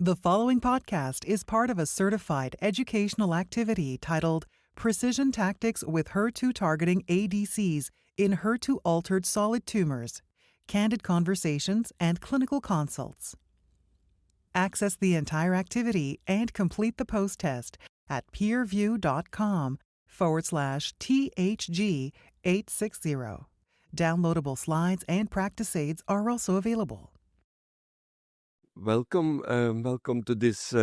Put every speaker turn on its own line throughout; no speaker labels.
The following podcast is part of a certified educational activity titled Precision Tactics with HER2-Targeting ADCs in HER2-Altered Solid Tumors, Candid Conversations and Clinical Consults. Access the entire activity and complete the post-test at peerview.com/THG860. Downloadable slides and practice aids are also available.
Welcome to this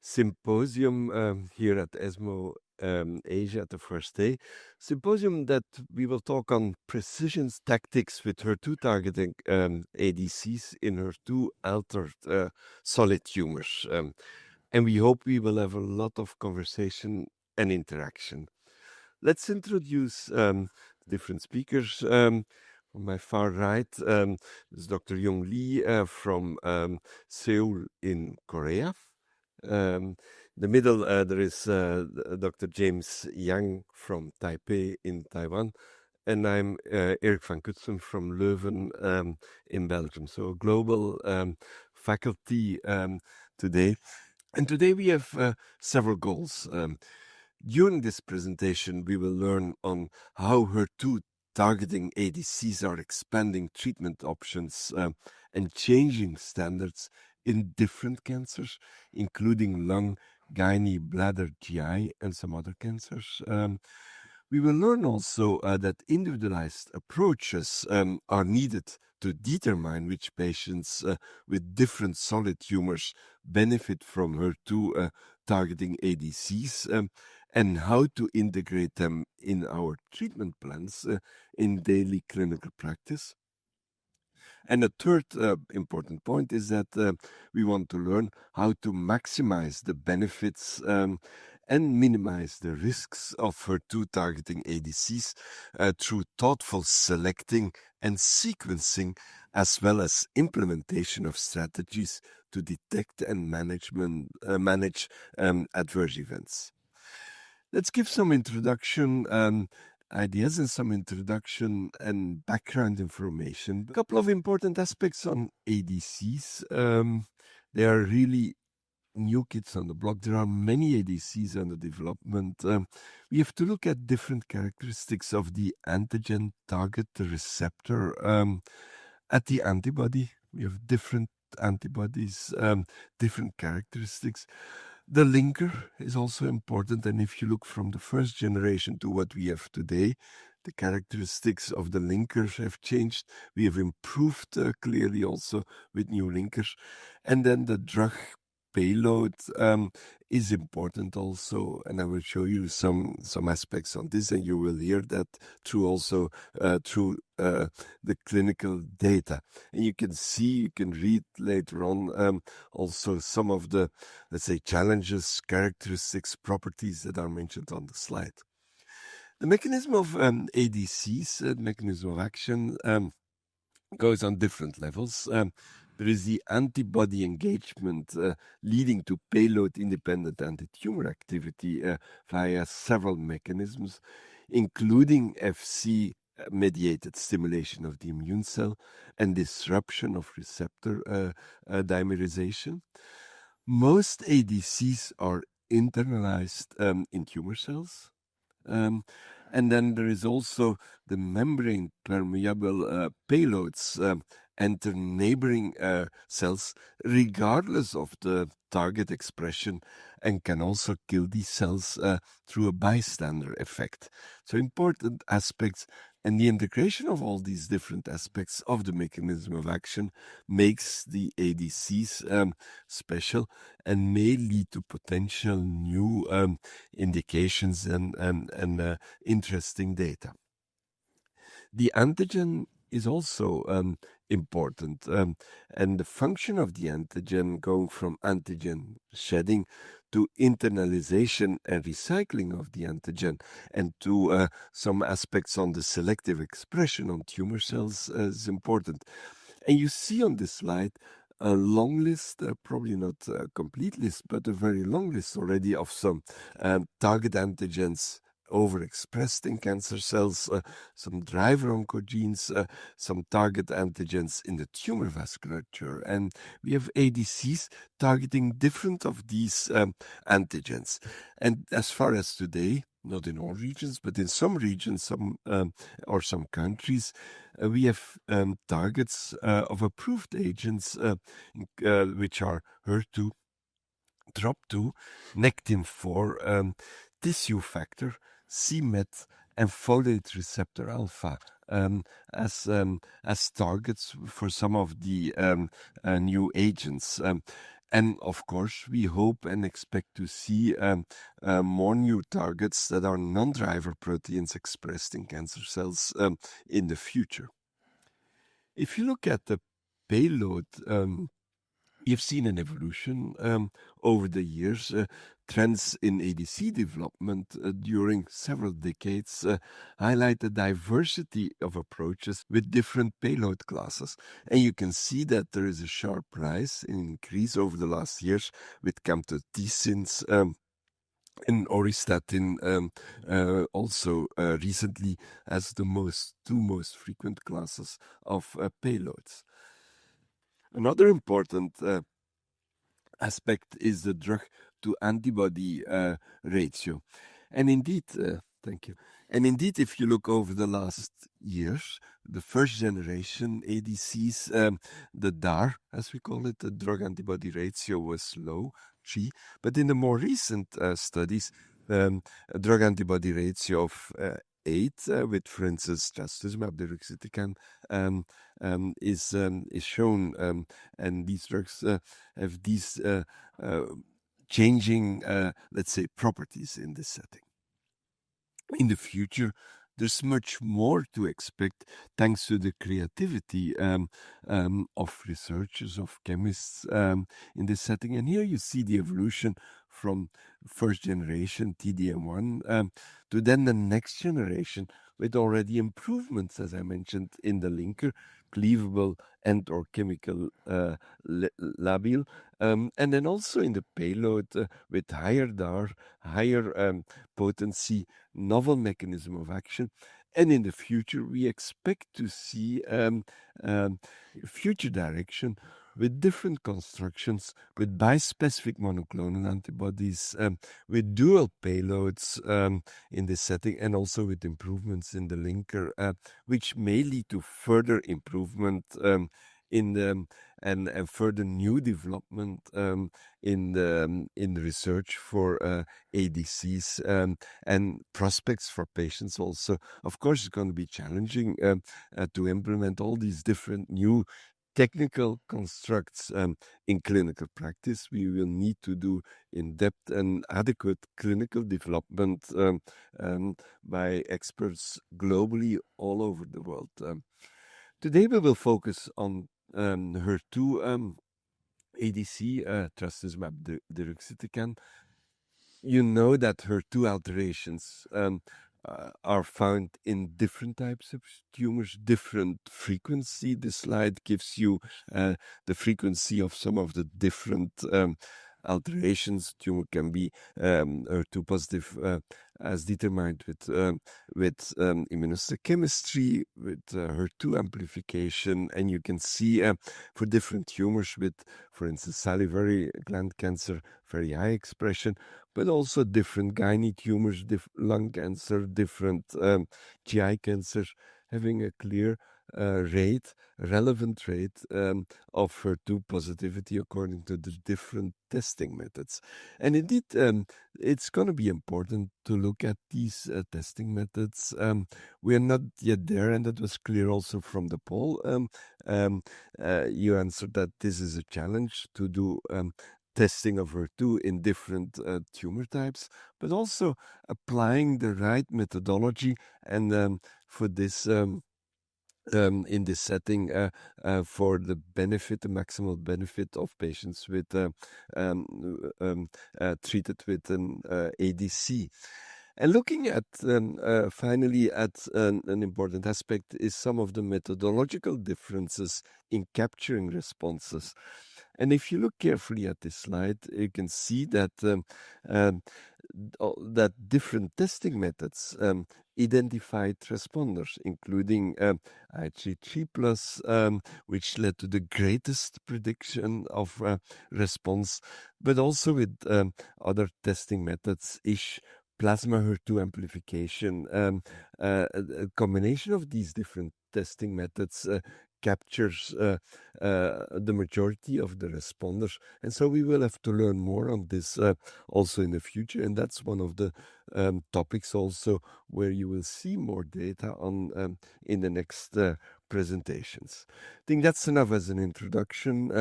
symposium here at ESMO Asia, the first day. Symposium that we will talk on precision tactics with HER2-targeting ADCs in HER2-altered solid tumors. And we hope we will have a lot of conversation and interaction. Let's introduce different speakers. On my far right is Dr. Young Lee from Seoul in Korea. In the middle there is Dr. James Yang from Taipei in Taiwan. And I'm Erik van Kutsen from Leuven in Belgium. So a global faculty today. And today we have several goals. During this presentation, we will learn on how HER2-targeting ADCs are expanding treatment options and changing standards in different cancers, including lung, gynae, bladder, GI, and some other cancers. We will learn also that individualized approaches are needed to determine which patients with different solid tumors benefit from HER2-targeting ADCs and how to integrate them in our treatment plans in daily clinical practice. And a third important point is that we want to learn how to maximize the benefits and minimize the risks of HER2-targeting ADCs through thoughtful selecting and sequencing, as well as implementation of strategies to detect and manage adverse events. Let's give some introduction ideas and some introduction and background information. A couple of important aspects on ADCs. They are really new kids on the block. There are many ADCs under development. We have to look at different characteristics of the antigen target, the receptor, at the antibody. We have different antibodies, different characteristics. The linker is also important, and if you look from the first generation to what we have today, the characteristics of the linkers have changed. We have improved clearly also with new linkers. And then the drug payload is important also, and I will show you some aspects on this, and you will hear that through the clinical data. And you can read later on also some of the, let's say, challenges, characteristics, properties that are mentioned on the slide. The mechanism of ADCs, the mechanism of action, goes on different levels. There is the antibody engagement leading to payload-independent anti-tumor activity via several mechanisms, including Fc-mediated stimulation of the immune cell and disruption of receptor dimerization. Most ADCs are internalized in tumor cells. And then there is also the membrane-permeable payloads enter neighboring cells regardless of the target expression and can also kill these cells through a bystander effect. So important aspects, and the integration of all these different aspects of the mechanism of action makes the ADCs special and may lead to potential new indications and interesting data. The antigen is also important, and the function of the antigen going from antigen shedding to internalization and recycling of the antigen, and to some aspects on the selective expression on tumor cells is important. And you see on this slide a long list, probably not a complete list, but a very long list already of some target antigens overexpressed in cancer cells, some driver oncogenes, some target antigens in the tumor vasculature. And we have ADCs targeting different of these antigens. And as far as today, not in all regions, but in some regions, some countries, we have targets of approved agents, which are HER2, TROP2, Nectin-4, tissue factor, c-Met, and folate receptor alpha as targets for some of the new agents. And of course, we hope and expect to see more new targets that are non-driver proteins expressed in cancer cells in the future. If you look at the payload, you've seen an evolution over the years. Trends in ADC development during several decades highlight the diversity of approaches with different payload classes. And you can see that there is a sharp rise in increase over the last years with camptothecins and auristatin also recently as the two most frequent classes of payloads. Another important aspect is the drug-to-antibody ratio. And indeed, thank you. And indeed, if you look over the last years, the first generation ADCs, the DAR, as we call it, the drug-antibody ratio was low, 3. But in the more recent studies, a drug-antibody ratio of 8, with, for instance, trastuzumab deruxtecan, is shown, and these drugs have these changing, let's say, properties in this setting. In the future, there's much more to expect thanks to the creativity of researchers, of chemists in this setting. And here you see the evolution from first generation TDM1 to then the next generation with already improvements, as I mentioned, in the linker, cleavable and or chemical labile, and then also in the payload with higher DAR, higher potency, novel mechanism of action. And in the future, we expect to see future direction with different constructions, with bispecific monoclonal antibodies, with dual payloads in this setting, and also with improvements in the linker, which may lead to further improvement in the and further new development in the research for ADCs and prospects for patients also. Of course, it's going to be challenging to implement all these different new technical constructs in clinical practice. We will need to do in-depth and adequate clinical development by experts globally all over the world. Today we will focus on HER2 ADC, trastuzumab deruxtecan. You know that HER2 alterations are found in different types of tumors, different frequency. This slide gives you the frequency of some of the different alterations. Tumor can be HER2 positive as determined with immunohistochemistry, with HER2 amplification, and you can see for different tumors with, for instance, salivary gland cancer, very high expression, but also different gynae tumors, lung cancer, different GI cancers, having a clear relevant rate of HER2 positivity according to the different testing methods. And indeed, it's going to be important to look at these testing methods. We are not yet there, and that was clear also from the poll. You answered that this is a challenge to do testing of HER2 in different tumor types, but also applying the right methodology and for this in this setting for the benefit, the maximal benefit of patients with treated with an ADC. And looking at finally at an important aspect is some of the methodological differences in capturing responses. And if you look carefully at this slide, you can see that that different testing methods identified responders, including IgG+, which led to the greatest prediction of response, but also with other testing methods, plasma HER2 amplification. A combination of these different testing methods captures the majority of the responders. And so we will have to learn more on this also in the future. And that's one of the topics also where you will see more data on in the next presentations. I think that's enough as an introduction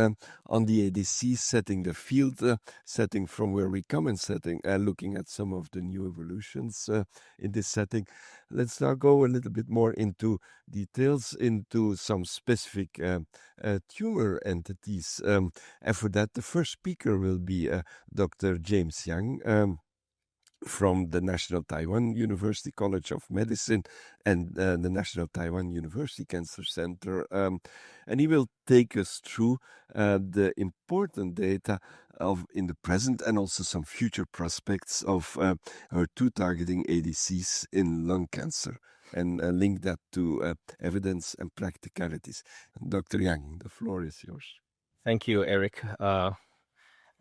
on the ADC, setting the field, setting from where we come, and setting looking at some of the new evolutions in this setting. Let's now go a little bit more into details, into some specific tumor entities. And for that, the first speaker will be Dr. James Yang, from the National Taiwan University College of Medicine and the National Taiwan University Cancer Center. And he will take us through the important data in the present and also some future prospects of HER2-targeting ADCs in lung cancer, and link that to evidence and practicalities. Dr. Yang, the floor is yours.
Thank you, Eric.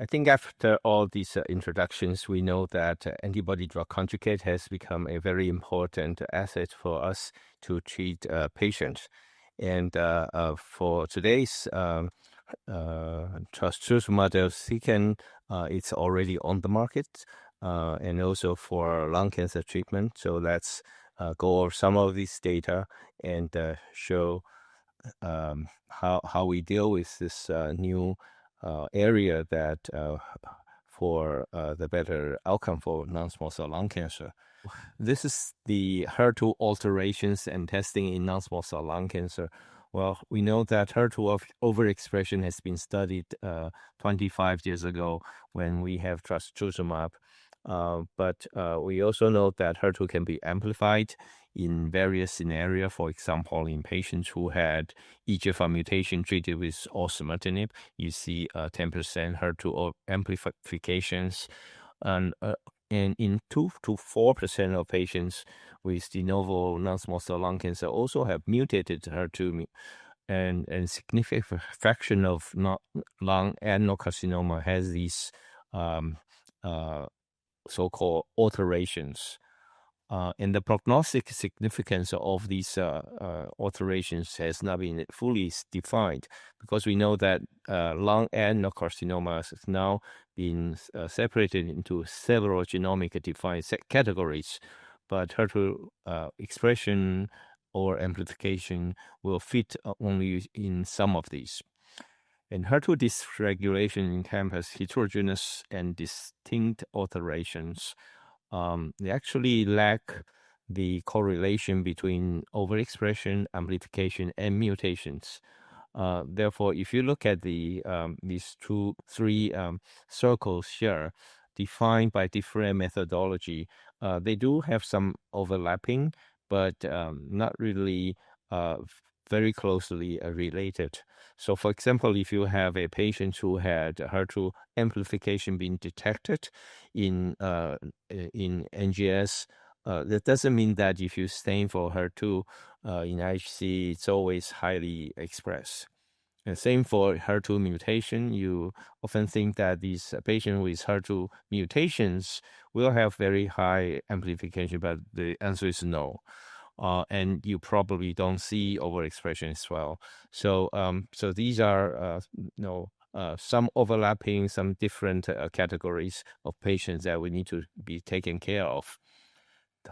I think after all these introductions, we know that antibody-drug conjugate has become a very important asset for us to treat patients. And for today's trastuzumab deruxtecan, it's already on the market, and also for lung cancer treatment. So let's go over some of this data and show how we deal with this new area that for the better outcome for non-small cell lung cancer. This is the HER2 alterations and testing in non-small cell lung cancer. Well, we know that HER2 overexpression has been studied 25 years ago when we have trastuzumab. But we also know that HER2 can be amplified in various scenarios. For example, in patients who had EGFR mutation treated with osimertinib, you see 10% HER2 amplifications. And in 2 to 4% of patients with de novo non-small cell lung cancer also have mutated HER2, and significant fraction of lung adenocarcinoma has these so-called alterations. And the prognostic significance of these alterations has not been fully defined, because we know that lung adenocarcinomas has now been separated into several genomic defined categories, but HER2 expression or amplification will fit only in some of these. And HER2 dysregulation encompasses heterogeneous and distinct alterations. They actually lack the correlation between overexpression, amplification, and mutations. Therefore, if you look at these three circles here, defined by different methodology, they do have some overlapping, but not really very closely related. So, for example, if you have a patient who had HER2 amplification being detected in NGS, that doesn't mean that if you stain for HER2 in IHC, it's always highly expressed. And same for HER2 mutation. You often think that these patients with HER2 mutations will have very high amplification, but the answer is no. And you probably don't see overexpression as well. So, so these are some overlapping, some different categories of patients that we need to be taken care of.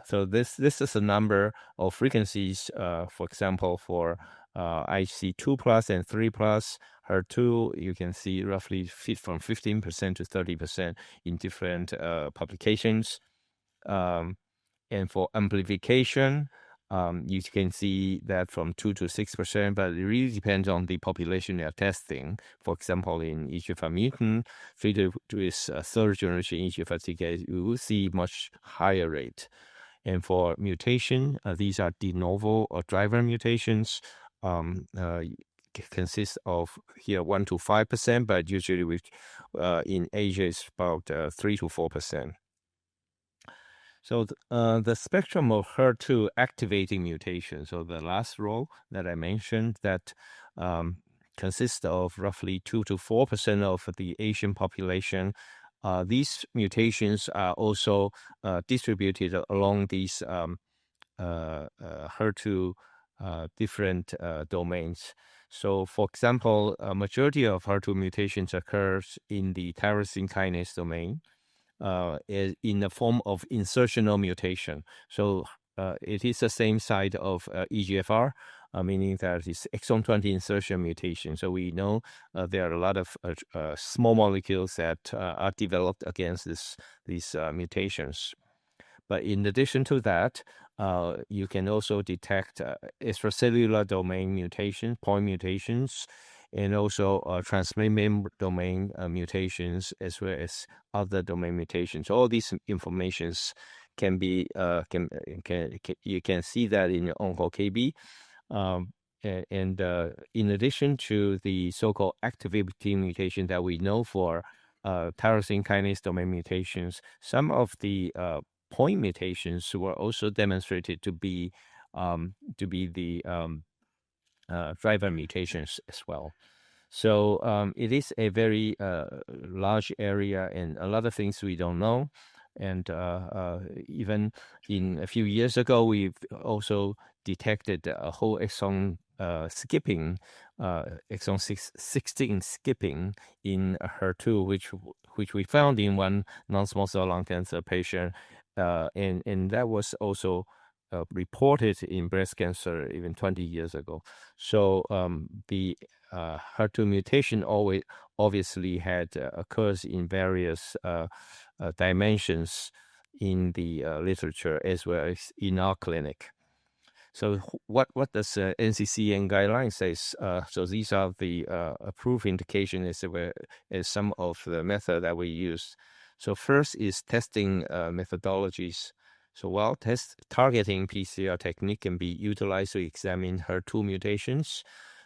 So this is a number of frequencies. For example, for IC2+ and 3+ HER2, you can see roughly from 15% to 30% in different publications. And for amplification, you can see that from 2 to 6%, but it really depends on the population you're testing. For example, in EGFR mutant treated with third generation EGFR TKI, you will see much higher rate. And for mutation, these are de novo or driver mutations. Consists of here 1 to 5%, but usually in Asia it's about 3 to 4%. So the spectrum of HER2 activating mutations, so the last row that I mentioned, that consists of roughly 2 to 4% of the Asian population. These mutations are also distributed along these HER2 different domains. So, for example, a majority of HER2 mutations occurs in the tyrosine kinase domain in the form of insertional mutation. So it is the same side of EGFR, meaning that it's exon 20 insertion mutation. So we know there are a lot of small molecules that are developed against these mutations. But in addition to that, you can also detect extracellular domain mutations, point mutations, and also transmembrane domain mutations, as well as other domain mutations. All these informations can be you can see that in OncoKB. And in addition to the so-called activity mutation that we know for tyrosine kinase domain mutations, some of the point mutations were also demonstrated to be the driver mutations as well. So it is a very large area, and a lot of things we don't know. And even in a few years ago, we've also detected a whole exon skipping, exon 16 skipping in HER2, which we found in one non-small cell lung cancer patient, and that was also reported in breast cancer even 20 years ago. So the HER2 mutation obviously occurs in various dimensions in the literature as well as in our clinic. So what does NCCN guidelines says? So these are the approved indication as some of the method that we use. So first is testing methodologies. So while targeting PCR technique can be utilized to examine HER2 mutations,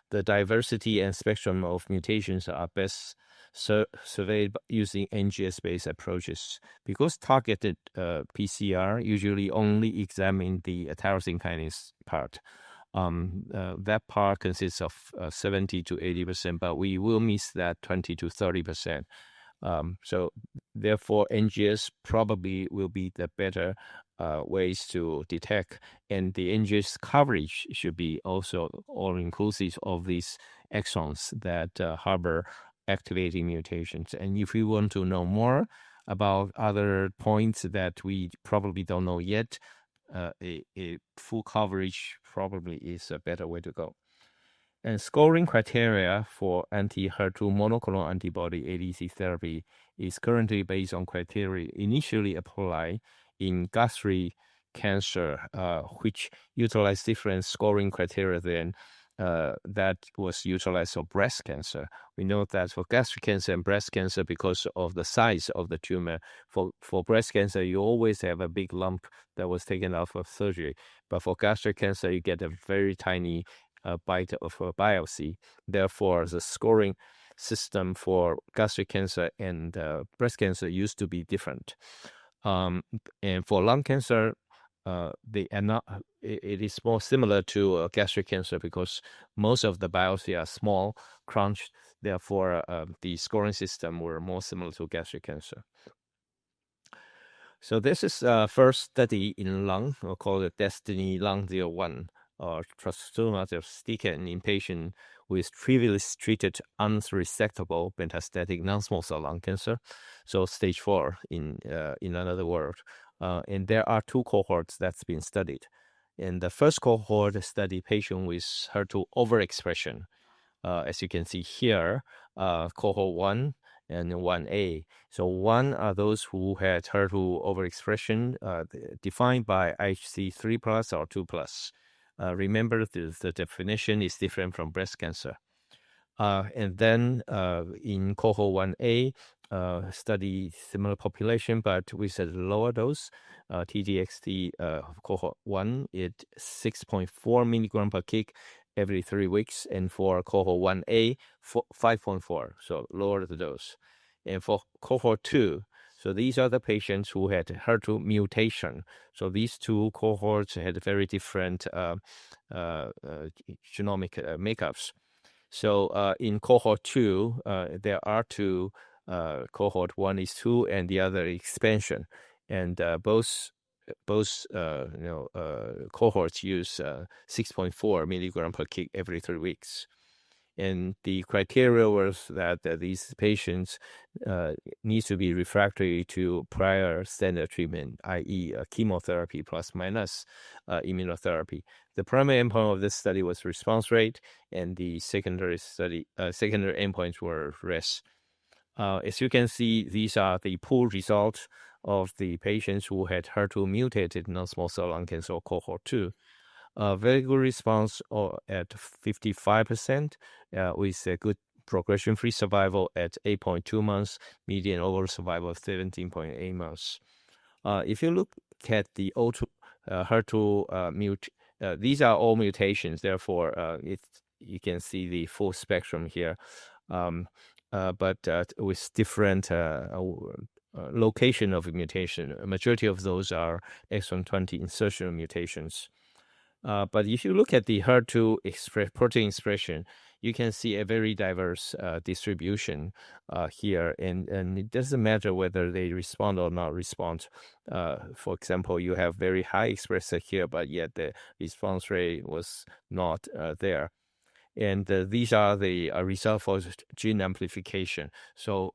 the diversity and spectrum of mutations are best surveyed using NGS-based approaches. Because targeted PCR usually only examine the tyrosine kinase part. That part consists of 70 to 80%, but we will miss that 20 to 30%. So therefore, NGS probably will be the better ways to detect, and the NGS coverage should be also all-inclusive of these exons that harbor activating mutations. And if you want to know more about other points that we probably don't know yet, a full coverage probably is a better way to go. And scoring criteria for anti-HER2 monoclonal antibody ADC therapy is currently based on criteria initially applied in gastric cancer, which utilize different scoring criteria than that was utilized for breast cancer. We know that for gastric cancer and breast cancer, because of the size of the tumor, for breast cancer, you always have a big lump that was taken out of surgery. But for gastric cancer, you get a very tiny bite of a biopsy. Therefore, the scoring system for gastric cancer and breast cancer used to be different. And for lung cancer, it is more similar to gastric cancer because most of the biopsy are small, crunched. Therefore, the scoring system were more similar to gastric cancer. So this is first study in lung, called DESTINY-Lung01, or trastuzumab deruxtecan in patient with previously treated unresectable metastatic non-small cell lung cancer, so stage 4 in another word. And there are 2 cohorts that's been studied. In the first cohort, study patient with HER2 overexpression. As you can see here, cohort 1 and 1A. So 1 are those who had HER2 overexpression defined by IHC 3+ or 2+. Remember, the definition is different from breast cancer. And then in cohort 1A, study similar population, but with a lower dose. T-DXd cohort 1 is 6.4 milligram per kg every 3 weeks, and for cohort 1A, 5.4, so lower the dose. And for cohort 2, So these are the patients who had HER2 mutation. So these two cohorts had very different genomic makeups. So in cohort 2, there are two. Cohort 1 is 2, and the other expansion, and both cohorts use 6.4 milligram per kg every 3 weeks. And the criteria was that these patients need to be refractory to prior standard treatment, i.e. Chemotherapy plus minus immunotherapy. The primary endpoint of this study was response rate, and the secondary endpoints were RES. As you can see, these are the pool results of the patients who had HER2 mutated non-small cell lung cancer cohort 2. Very good response at 55%, with a good progression-free survival at 8.2 months, median overall survival of 17.8 months. If you look at the HER2 these are all mutations. Therefore, you can see the full spectrum here, but with different location of mutation. A majority of those are exon 20 insertional mutations. But if you look at the HER2 protein expression, you can see a very diverse distribution here, and it doesn't matter whether they respond or not respond. For example, you have very high expressor here, but yet the response rate was not there. And these are the result for gene amplification. So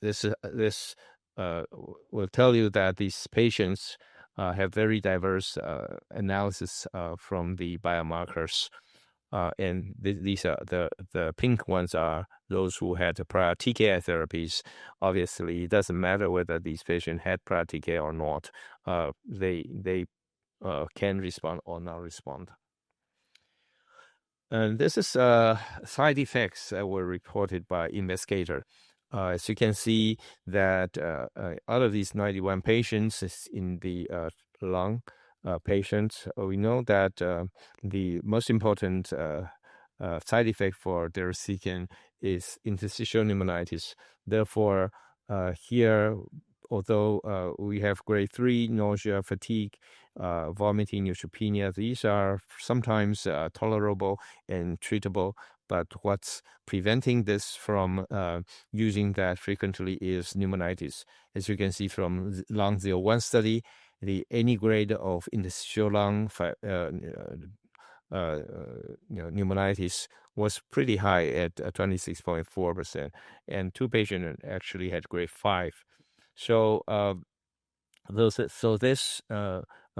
this will tell you that these patients have very diverse analysis from the biomarkers. And these are the pink ones are those who had prior TKI therapies. Obviously, it doesn't matter whether these patients had prior TKI or not. They can respond or not respond. And this is side effects that were reported by investigator. As you can see that out of these 91 patients in the lung patients, we know that the most important side effect for deruxtecan is interstitial pneumonitis. Therefore, here, although we have grade 3 nausea, fatigue, vomiting, neutropenia, these are sometimes tolerable and treatable. But what's preventing this from using that frequently is pneumonitis. As you can see from Lung 01 study, any grade of interstitial lung pneumonitis was pretty high at 26.4%, and 2 patients actually had grade 5. So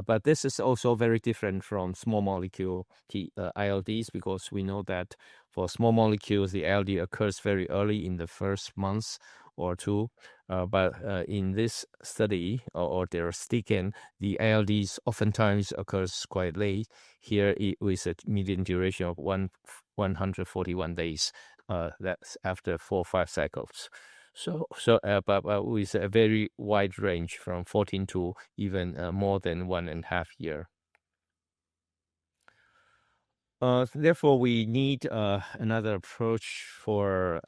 but this is also very different from small molecule ILDs, because we know that for small molecules, the ILD occurs very early in the first months or 2. But in this study, or deruxtecan, the ILDs oftentimes occurs quite late. Here, with a median duration of 141 days. That's after 4 or 5 cycles. But with a very wide range from 14 to even more than 1.5 years. Therefore, we need another approach for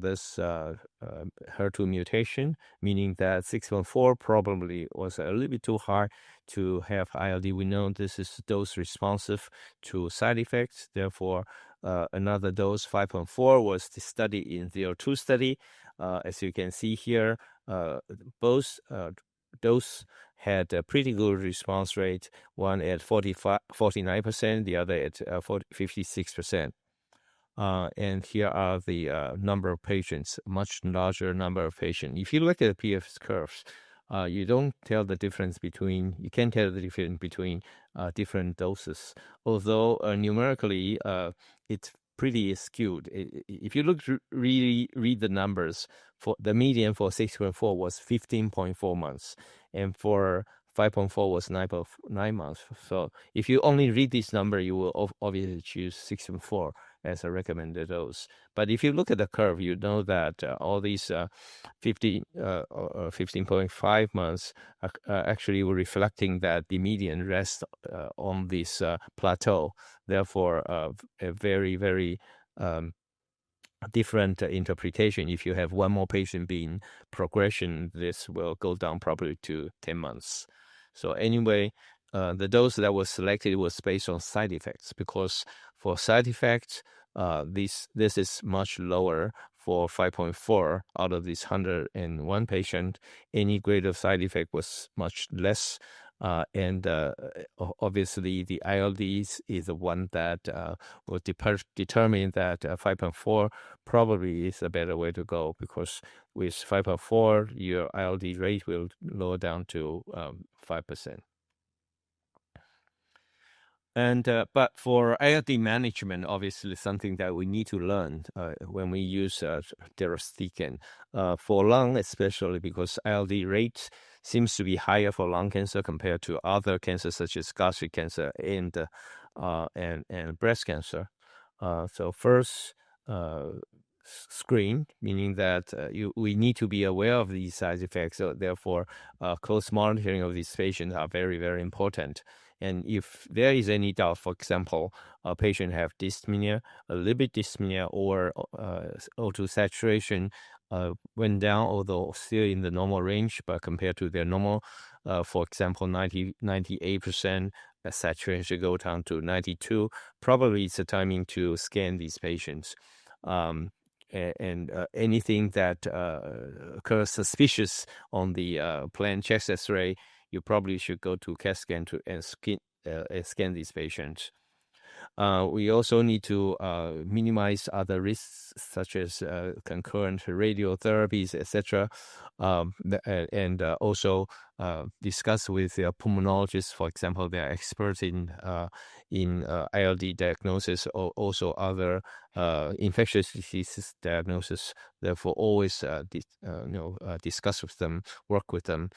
this HER2 mutation, meaning that 614 probably was a little bit too high to have ILD. We know this is dose responsive to side effects. Therefore, another dose, 5.4, was the study in 02 study. As you can see here, both dose had a pretty good response rate, one at 49%, the other at 56%. And here are the number of patients, much larger number of patients. If you look at the PFS curves, you can't tell the difference between different doses. Although numerically, it's pretty skewed. If you really read the numbers, for the median for 6.4 was 15.4 months, and for 5.4 was 9 months. So if you only read this number, you will obviously choose 6.4 as a recommended dose. But if you look at the curve, you know that all these 15.5 months actually were reflecting that the median rests on this plateau. Therefore, a very, very different interpretation. If you have one more patient being progression, this will go down probably to 10 months. So anyway, the dose that was selected was based on side effects, because for side effects, this is much lower for 5.4 out of this 101 patient. Any grade of side effect was much less. And obviously, the ILDs is the one that will determine that 5.4 probably is a better way to go, because with 5.4, your ILD rate will lower down to 5%. And but for ILD management, obviously something that we need to learn when we use deruxtecan for lung, especially because ILD rate seems to be higher for lung cancer compared to other cancers such as gastric cancer and breast cancer. So first, screen, meaning that we need to be aware of these side effects. So therefore, close monitoring of these patients are very, very important. And if there is any doubt, for example, a patient have dyspnea, a lipid dyspnea, or O2 saturation went down, although still in the normal range, but compared to their normal, for example, 98%, saturation should go down to 92. Probably it's the timing to scan these patients. And anything that occurs suspicious on the planned chest X-ray, you probably should go to CAT scan and scan these patients. We also need to minimize other risks, such as concurrent radiotherapies, etc., and also discuss with their pulmonologists. For example, they are experts in ILD diagnosis, or also other infectious diseases diagnosis. Therefore, always discuss with them, work with them.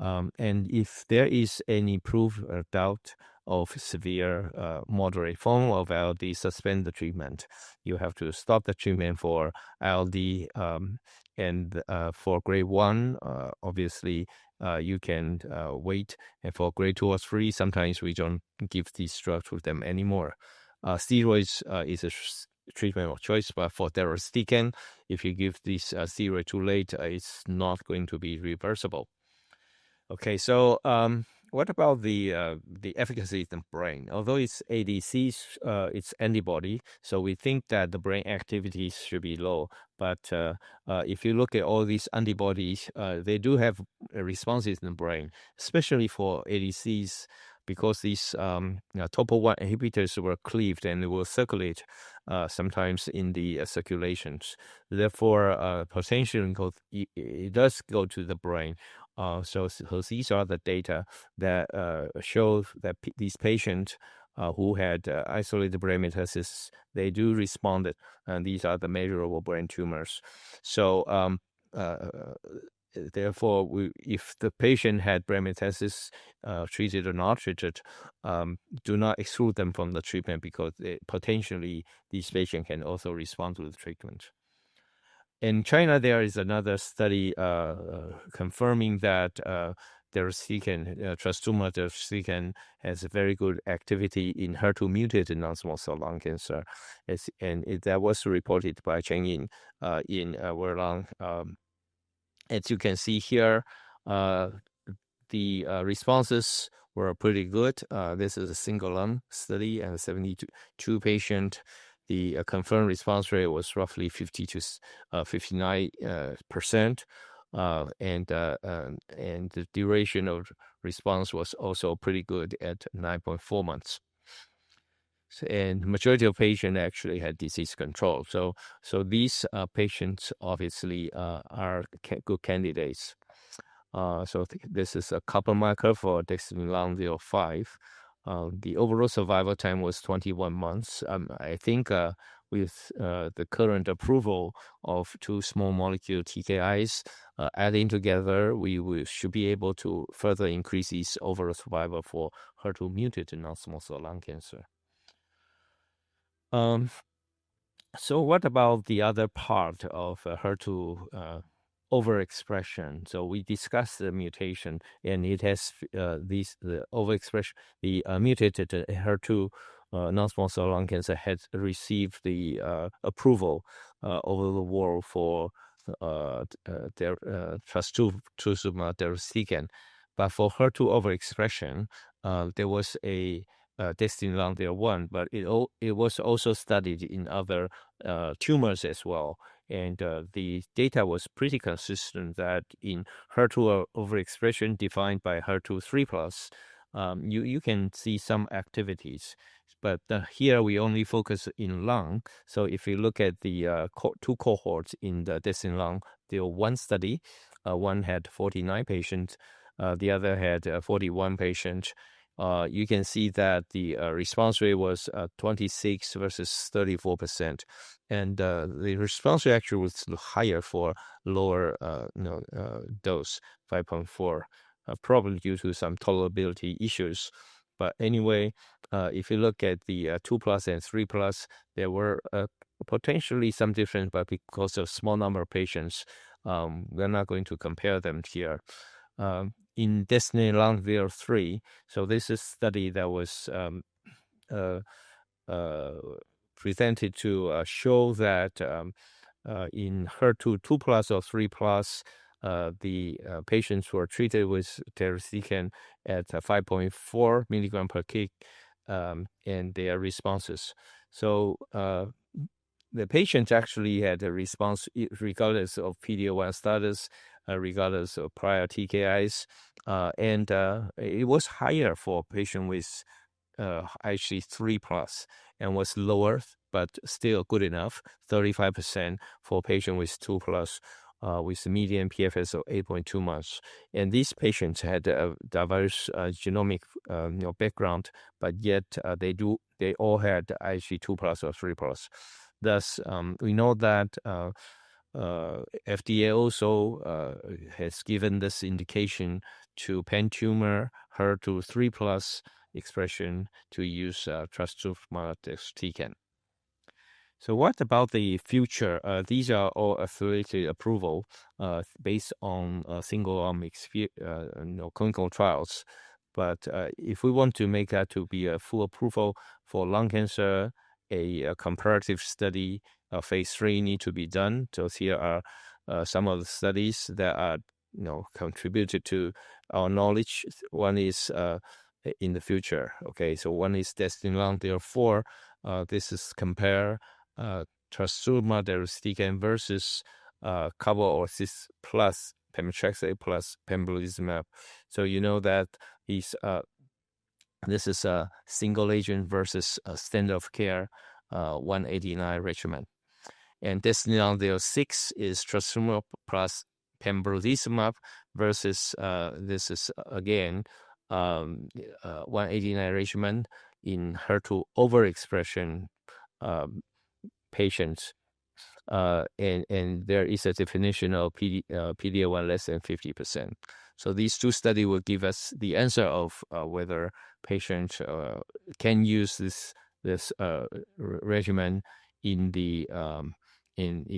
And if there is any proof or doubt of severe, moderate form of ILD, suspend the treatment. You have to stop the treatment for ILD, and for grade 1, obviously, you can wait. And for grade 2 or 3, sometimes we don't give these drugs to them anymore. Steroids is a treatment of choice, but for deruxtecan, if you give this steroid too late, it's not going to be reversible. Okay, so what about the efficacy in the brain? Although it's ADCs, it's antibody, so we think that the brain activities should be low. But if you look at all these antibodies, they do have responses in the brain, especially for ADCs, because these topo-1 inhibitors were cleaved and they will circulate sometimes in the circulations. Therefore, potentially it does go to the brain. So these are the data that show that these patients who had isolated brain metastasis, they do respond, and these are the measurable brain tumors. So therefore, if the patient had brain metastasis, treated or not treated, do not exclude them from the treatment, because potentially these patients can also respond to the treatment. In China, there is another study confirming that deruxtecan, trastuzumab deruxtecan, has a very good activity in HER2-mutated non-small cell lung cancer, that was reported by Jung-Yun in World Lung. As you can see here, the responses were pretty good. This is a single lung study and 72 patient. The confirmed response rate was roughly 50 to 59%, and the duration of response was also pretty good at 9.4 months. And majority of patients actually had disease control. So these patients obviously are good candidates. So this is a couple marker for DESTINY-Lung05. The overall survival time was 21 months. I think with the current approval of 2 small molecule TKIs, adding together, we should be able to further increase this overall survival for HER2-mutated non-small cell lung cancer. So what about the other part of HER2 overexpression? So we discussed the mutation, and it has the overexpression, the mutated HER2 non-small cell lung cancer had received the approval over the world for their trastuzumab deruxtecan. But for HER2 overexpression, there was a DESTINY-Lung01, but it was also studied in other tumors as well. And the data was pretty consistent that in HER2 overexpression defined by HER2 3+, you can see some activities. But here we only focus in lung. So if you look at the two cohorts in the DESTINY-Lung, there was one study. One had 49 patients. The other had 41 patients. You can see that the response rate was 26 versus 34%. And the response rate actually was higher for lower dose, 5.4, probably due to some tolerability issues. But anyway, if you look at the 2+ and 3+, there were potentially some difference, but because of small number of patients, we're not going to compare them here. In DESTINY-Lung03, so this is a study that was presented to show that in HER2 2+ or 3+, the patients were treated with deruxtecan at 5.4 milligram per kg, and their responses. So the patients actually had a response regardless of PD-L1 status, regardless of prior TKIs, and it was higher for patient with actually 3+, and was lower, but still good enough, 35% for patient with 2+, with median PFS of 8.2 months. And these patients had a diverse genomic background, but yet they all had actually 2+ or 3+. Thus, we know that FDA also has given this indication to PanTumor HER2 3+ expression to use trastuzumab deruxtecan. So what about the future? These are all accelerated approval based on single-arm clinical trials. But if we want to make that to be a full approval for lung cancer, a comparative study, phase 3 need to be done. So here are some of the studies that are contributed to our knowledge. One is in the future. Okay, so one is DESTINY-Lung04. This is compare trastuzumab deruxtecan versus carbo or cis plus pemetrexed plus pembrolizumab. So you know that this is a single agent versus a standard of care 189 regimen. And DESTINY-Lung06 is trastuzumab plus pembrolizumab versus this is again 189 regimen in HER2 overexpression patients, and there is a definition of PD-L1 less than 50%. So these two studies will give us the answer of whether patients can use this regimen in the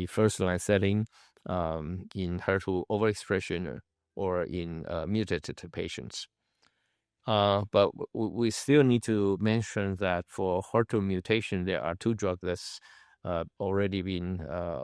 first-line setting, in HER2 overexpression or in mutated patients. But we still need to mention that for HER2 mutation, there are two drugs that's already been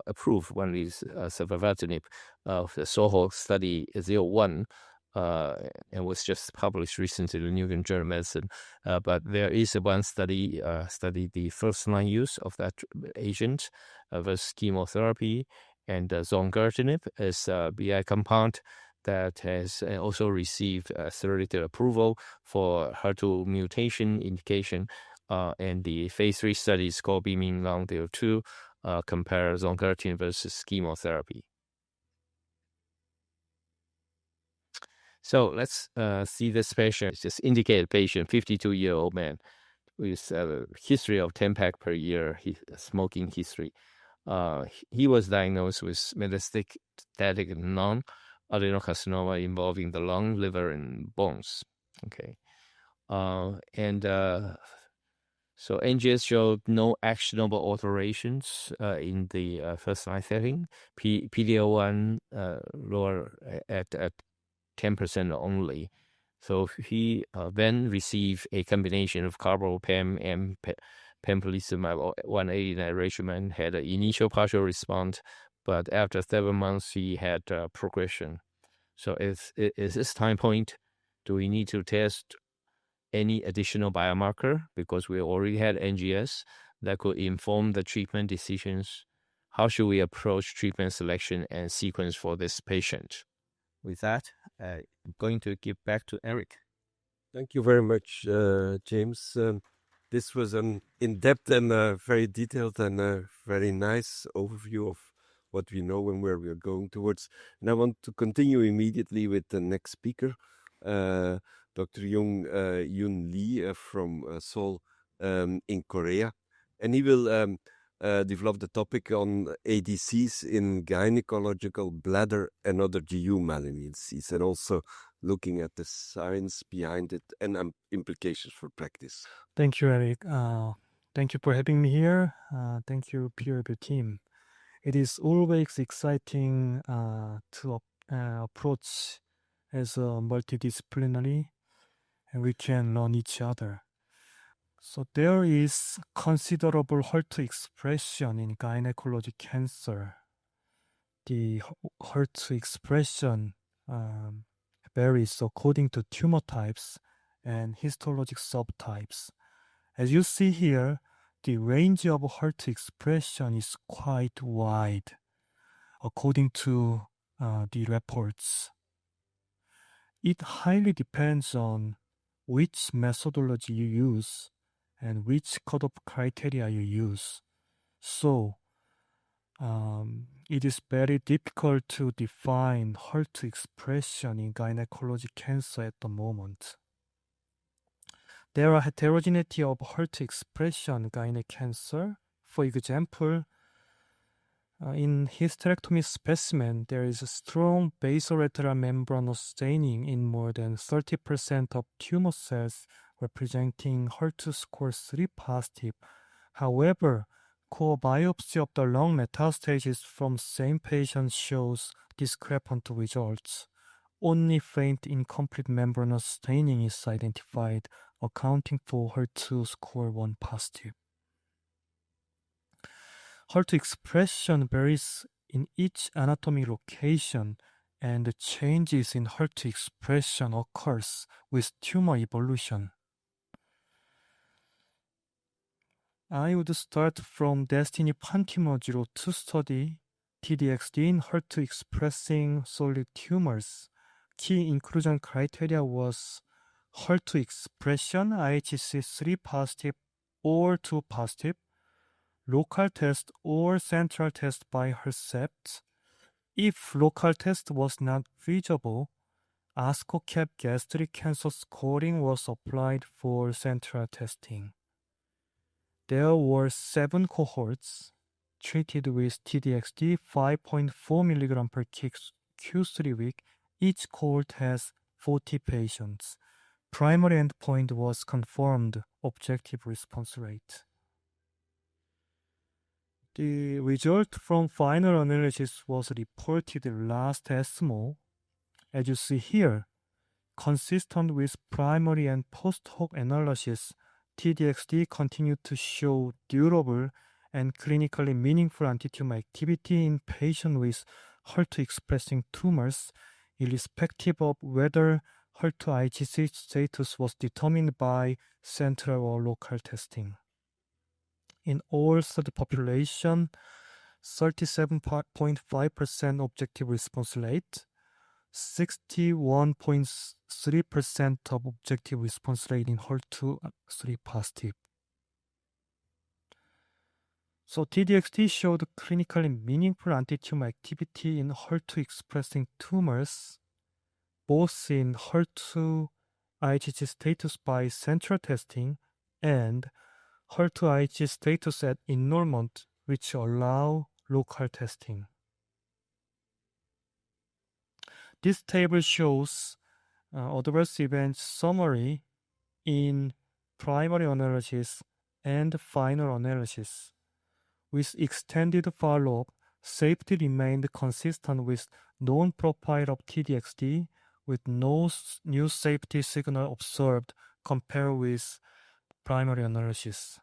approved. One is savolitinib, the SOHO study 01, and was just published recently in the New England Journal of Medicine. But there is one study studied the first-line use of that agent versus chemotherapy, and zongertinib is a BI compound that has also received accelerated approval for HER2 mutation indication, and the phase 3 study is called BEAMING-Lung02, compare zongertinib versus chemotherapy. So let's see this patient. It's just indicated patient, 52-year-old man with a history of 10 pack per year, smoking history. He was diagnosed with metastatic non-adenocarcinoma involving the lung, liver, and bones. Okay. So NGS showed no actionable alterations in the first-line setting. PD-L1 lower at 10% only. So he then received a combination of carbapenem and pembrolizumab 189 regimen, had an initial partial response, but after 7 months, he had progression. So is this time point, do we need to test any additional biomarker? Because we already had NGS that could inform the treatment decisions. How should we approach treatment selection and sequence for this patient? With that, I'm going to give back to Eric.
Thank you very much, James. This was an in-depth and very detailed and very nice overview of what we know and where we are going towards. And I want to continue immediately with the next speaker, Dr. Jung-Yun Lee from Seoul in Korea. And he will develop the topic on ADCs in gynecological bladder and other GU malignancies, and also looking at the science behind it and implications for practice.
Thank you, Eric. Thank you for having me here. Thank you, PeerView team. It is always exciting to approach as a multidisciplinary, and we can learn each other. So there is considerable HER2 expression in gynecologic cancer. The HER2 expression varies according to tumor types and histologic subtypes. As you see here, the range of HER2 expression is quite wide according to the reports. It highly depends on which methodology you use and which cutoff criteria you use. So it is very difficult to define HER2 expression in gynecologic cancer at the moment. There are heterogeneity of HER2 expression in gynec cancer. For example, in hysterectomy specimen, there is a strong basolateral membranous staining in more than 30% of tumor cells representing HER2 score 3 positive. However, core biopsy of the lung metastasis from same patient shows discrepant results. Only faint incomplete membranous staining is identified, accounting for HER2 score 1 positive. HER2 expression varies in each anatomic location, and the changes in HER2 expression occurs with tumor evolution. I would start from DESTINY-PanTumor 02 study, T-DXd in HER2 expressing solid tumors. Key inclusion criteria was HER2 expression, IHC 3 positive or 2 positive, local test or central test by Hercept. If local test was not feasible, ASCO-CAP gastric cancer scoring was applied for central testing. There were 7 cohorts treated with T-DXd 5.4 mg per kg Q3 week. Each cohort has 40 patients. Primary endpoint was confirmed objective response rate. The result from final analysis was reported last ESMO. As you see here, consistent with primary and post-hoc analysis, T-DXd continued to show durable and clinically meaningful antitumor activity in patients with HER2-expressing tumors, irrespective of whether HER2 IHC status was determined by central or local testing. In all study population, 37.5% objective response rate, 61.3% of objective response rate in HER2 3 positive. So T-DXd showed clinically meaningful antitumor activity in HER2-expressing tumors, both in HER2 IHC status by central testing and HER2 IHC status at enrollment, which allow local testing. This table shows adverse events summary in primary analysis and final analysis. With extended follow-up, safety remained consistent with known profile of T-DXd, with no new safety signal observed compared with primary analysis.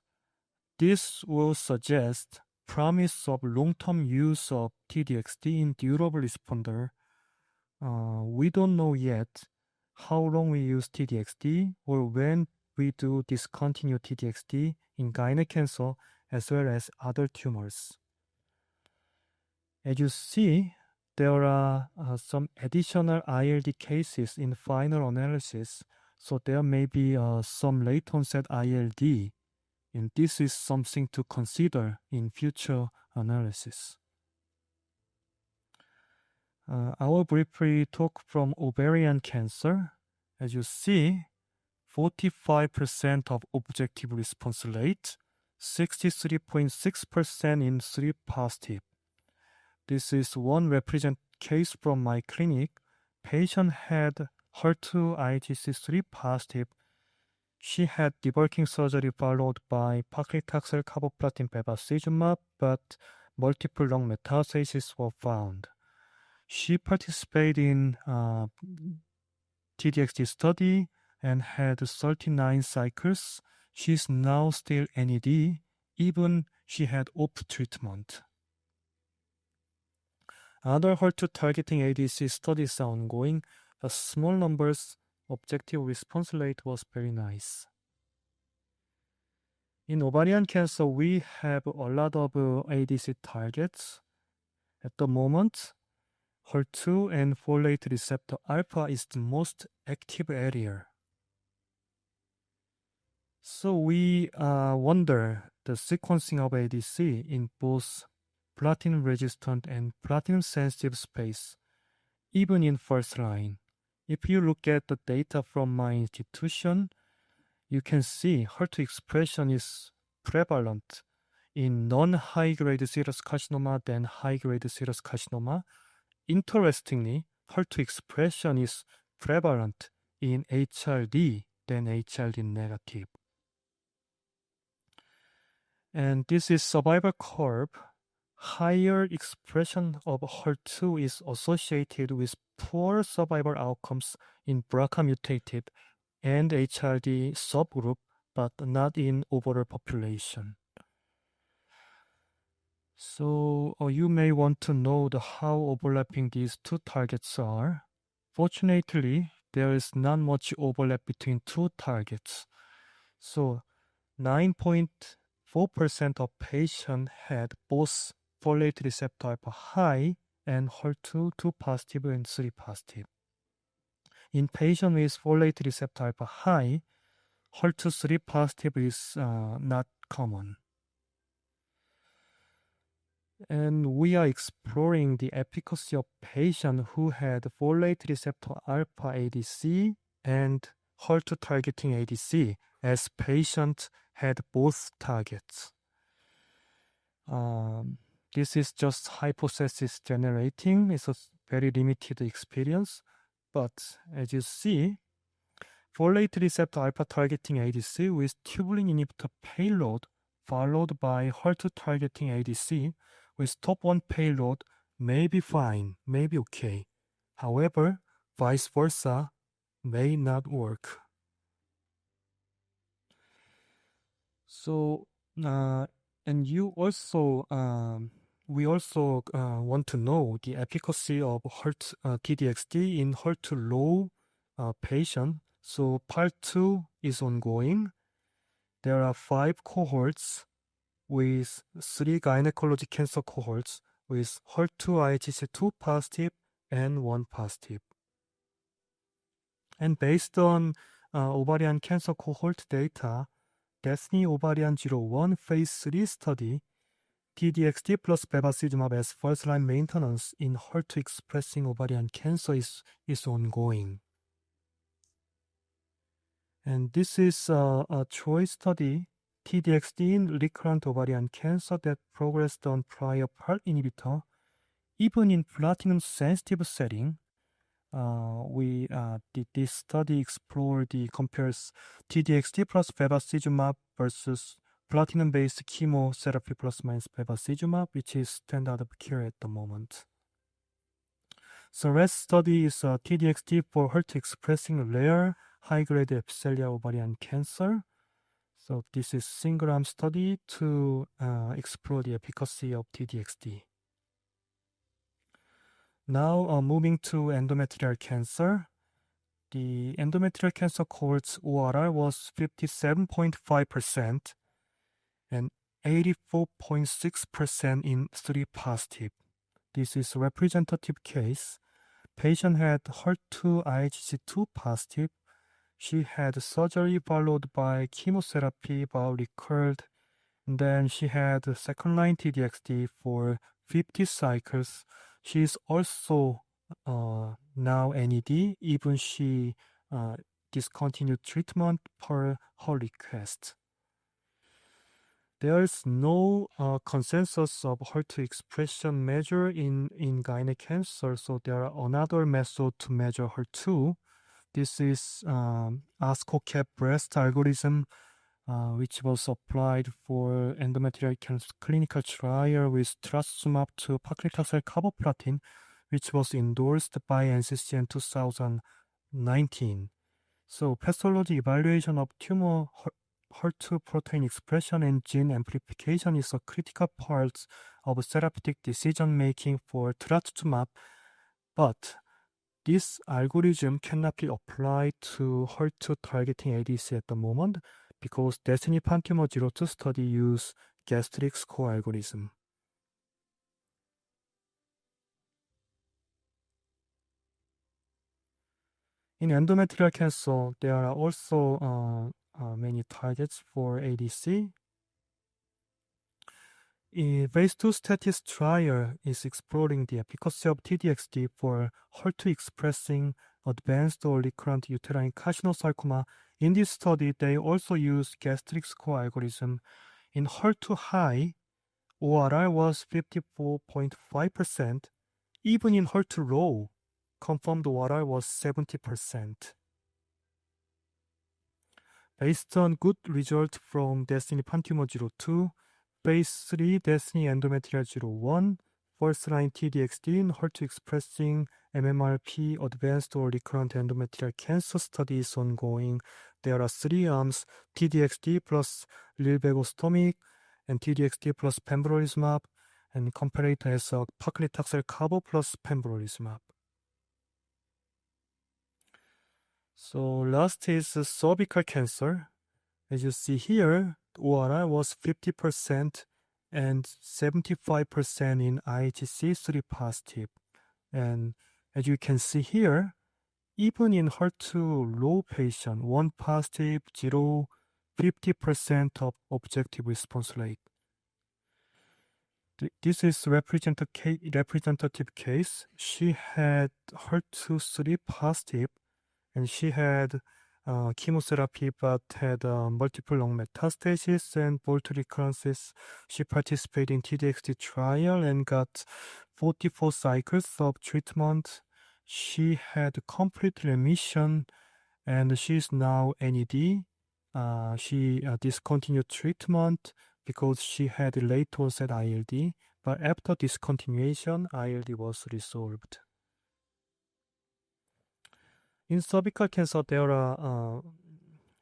This will suggest promise of long-term use of T-DXd in durable responder. We don't know yet how long we use T-DXd or when we do discontinue T-DXd in gynec cancer as well as other tumors. As you see, there are some additional ILD cases in final analysis, so there may be some late onset ILD, and this is something to consider in future analysis. I will briefly talk from ovarian cancer. As you see, 45% of objective response rate, 63.6% in 3 positive. This is one represent case from my clinic. Patient had HER2 IGC 3 positive. She had debulking surgery followed by paclitaxel carboplatin bevacizumab, but multiple lung metastases were found. She participated in T-DXd study and had 39 cycles. She's now still NED, even she had off treatment. Other HER2-targeting ADC studies are ongoing. The small numbers, objective response rate was very nice. In ovarian cancer, we have a lot of ADC targets. At the moment, HER2 and folate receptor alpha is the most active area. So we wonder the sequencing of ADC in both platinum-resistant and platinum-sensitive space, even in first line. If you look at the data from my institution, you can see HER2 expression is prevalent in non-high-grade serous carcinoma than high-grade serous carcinoma. Interestingly, HER2 expression is prevalent in HRD than HRD negative. And this is survival curve. Higher expression of HER2 is associated with poor survival outcomes in BRCA mutated and HRD subgroup, but not in overall population. So you may want to know how overlapping these two targets are. Fortunately, there is not much overlap between two targets. So 9.4% of patients had both folate receptor alpha high and HER2 2 positive and 3 positive. In patients with folate receptor alpha high, HER2 3 positive is not common. And we are exploring the efficacy of patients who had folate receptor alpha ADC and HER2 targeting ADC as patients had both targets. This is just hypothesis generating. It's a very limited experience. But as you see, folate receptor alpha targeting ADC with tubulin inhibitor payload followed by HER2 targeting ADC with top 1 payload may be fine, may be okay. However, vice versa may not work. So, and you also, we also want to know the efficacy of T-DXd in HER2 low patient. So part 2 is ongoing. There are 5 cohorts with 3 gynecology cancer cohorts with HER2 IGC 2 positive and 1 positive. And based on ovarian cancer cohort data, DESTINY-Ovarian 01 phase 3 study, T-DXd plus bevacizumab as first-line maintenance in HER2-expressing ovarian cancer is ongoing. And this is a choice study, T-DXd in recurrent ovarian cancer that progressed on prior PARP inhibitor. Even in platinum-sensitive setting, this study compares T-DXd plus bevacizumab versus platinum-based chemotherapy plus minus bevacizumab, which is standard of care at the moment. So REST study is T-DXd for HER2-expressing rare high-grade epithelial ovarian cancer. So this is single-arm study to explore the efficacy of T-DXd. Now moving to endometrial cancer. The endometrial cancer cohort's ORR was 57.5% and 84.6% in 3 positive. This is a representative case. Patient had HER2 IHC2 positive. She had surgery followed by chemotherapy but recurred. And then she had second-line T-DXd for 50 cycles. She is also now NED, even she discontinued treatment per her request. There is no consensus of HER2 expression measure in gynec cancer, so there are another method to measure HER2. This is ASCO-CAP breast algorithm, which was applied for endometrial cancer clinical trial with trastuzumab to paclitaxel carboplatin, which was endorsed by ANCC in 2019. So pathology evaluation of tumor HER2 protein expression and gene amplification is a critical part of therapeutic decision-making for trastuzumab, but this algorithm cannot be applied to HER2 targeting ADC at the moment because DESTINY-PanTumor 02 study use gastric score algorithm. In endometrial cancer, there are also many targets for ADC. A phase 2 status trial is exploring the efficacy of T-DXd for HER2-expressing advanced or recurrent uterine carcinosarcoma. In this study, they also used gastric score algorithm. In HER2-high, ORR was 54.5%. Even in HER2-low, confirmed ORR was 70%. Based on good result from DESTINY-PanTumor 02, phase 3 DESTINY-Endometrial 01, first-line T-DXd in HER2-expressing MMRP advanced or recurrent endometrial cancer study is ongoing. There are 3 arms, T-DXd plus rilvegostomig and T-DXd plus pembrolizumab, and comparator as paclitaxel carbo plus pembrolizumab. So last is cervical cancer. As you see here, ORR was 50% and 75% in IHC 3 positive. And as you can see here, even in HER2 low patient, 1 positive, 0, 50% of objective response rate. This is representative case. She had HER2 3 positive, and she had chemotherapy but had multiple lung metastasis and bolt recurrences. She participated in T-DXd trial and got 44 cycles of treatment. She had complete remission and she is now NED. She discontinued treatment because she had late onset ILD, but after discontinuation, ILD was resolved. In cervical cancer, there are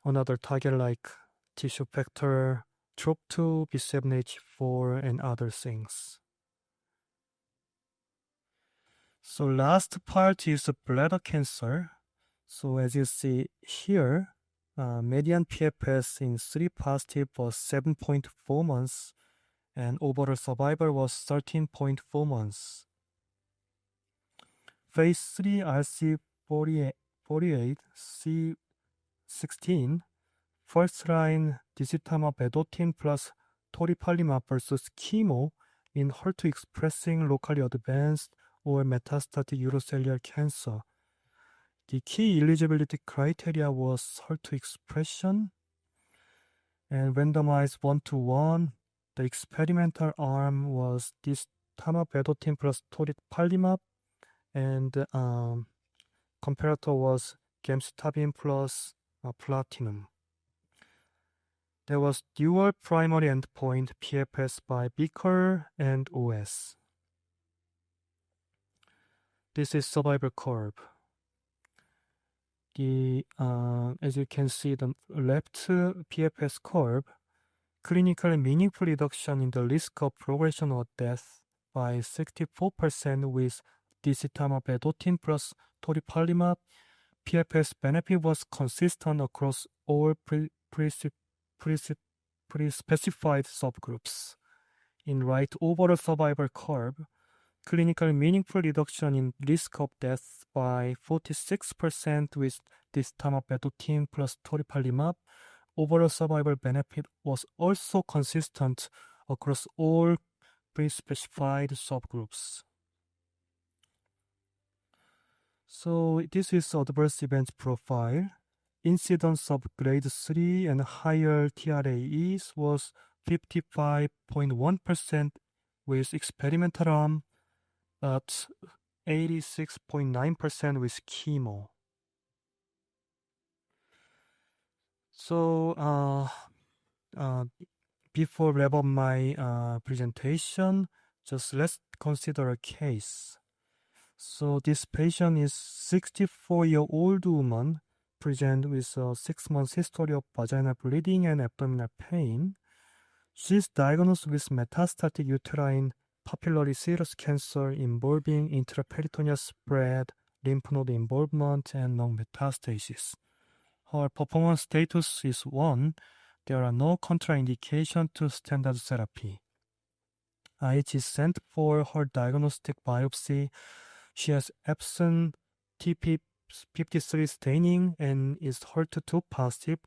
another target like tissue factor, TROP2, B7H4, and other things. So last part is bladder cancer. So as you see here, median PFS in 3 positive was 7.4 months, and overall survival was 13.4 months. Phase 3 RC48 C16 first-line disitamab vedotin plus toripalimab versus chemo in HER2-expressing locally advanced or metastatic urothelial cancer. The key eligibility criteria was HER2 expression and randomized 1-to-1. The experimental arm was disitamab vedotin plus toripalimab, and comparator was gemcitabine plus platinum. There was dual primary endpoint PFS by BICR and OS. this is survival curve. As you can see, the left PFS curve, clinically meaningful reduction in the risk of progression or death by 64% with disitamab vedotin plus toripalimab. PFS benefit was consistent across all pre-specified subgroups. In right overall survival curve, clinically meaningful reduction in risk of death by 46% with disitamab vedotin plus toripalimab. Overall survival benefit was also consistent across all pre-specified subgroups. So this is adverse event profile. Incidence of grade 3 and higher TRAEs was 55.1% with experimental arm, but 86.9% with chemo. So before wrap up my presentation, just let's consider a case. So this patient is 64-year-old woman, present with a 6-month history of vaginal bleeding and abdominal pain. She's diagnosed with metastatic uterine papillary serous cancer involving intraperitoneal spread, lymph node involvement, and lung metastasis. Her performance status is 1. There are no contraindications to standard therapy. IH is sent for her diagnostic biopsy. She has absent TP53 staining and is HER2 positive.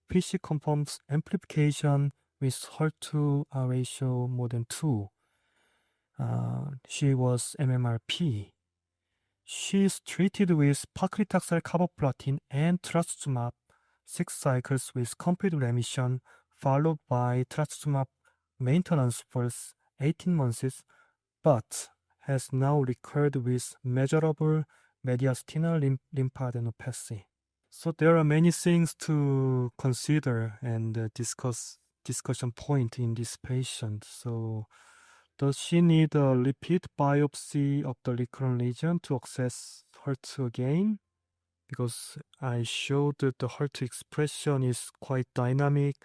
PC confirms amplification with HER2 ratio more than 2. She was MMRP. She is treated with paclitaxel carboplatin and trastuzumab 6 cycles with complete remission, followed by trastuzumab maintenance for 18 months, but has now recurred with measurable mediastinal lymphadenopathy. So there are many things to consider and discussion point in this patient. So does she need a repeat biopsy of the recurrent lesion to access HER2 again? Because I showed that the HER2 expression is quite dynamic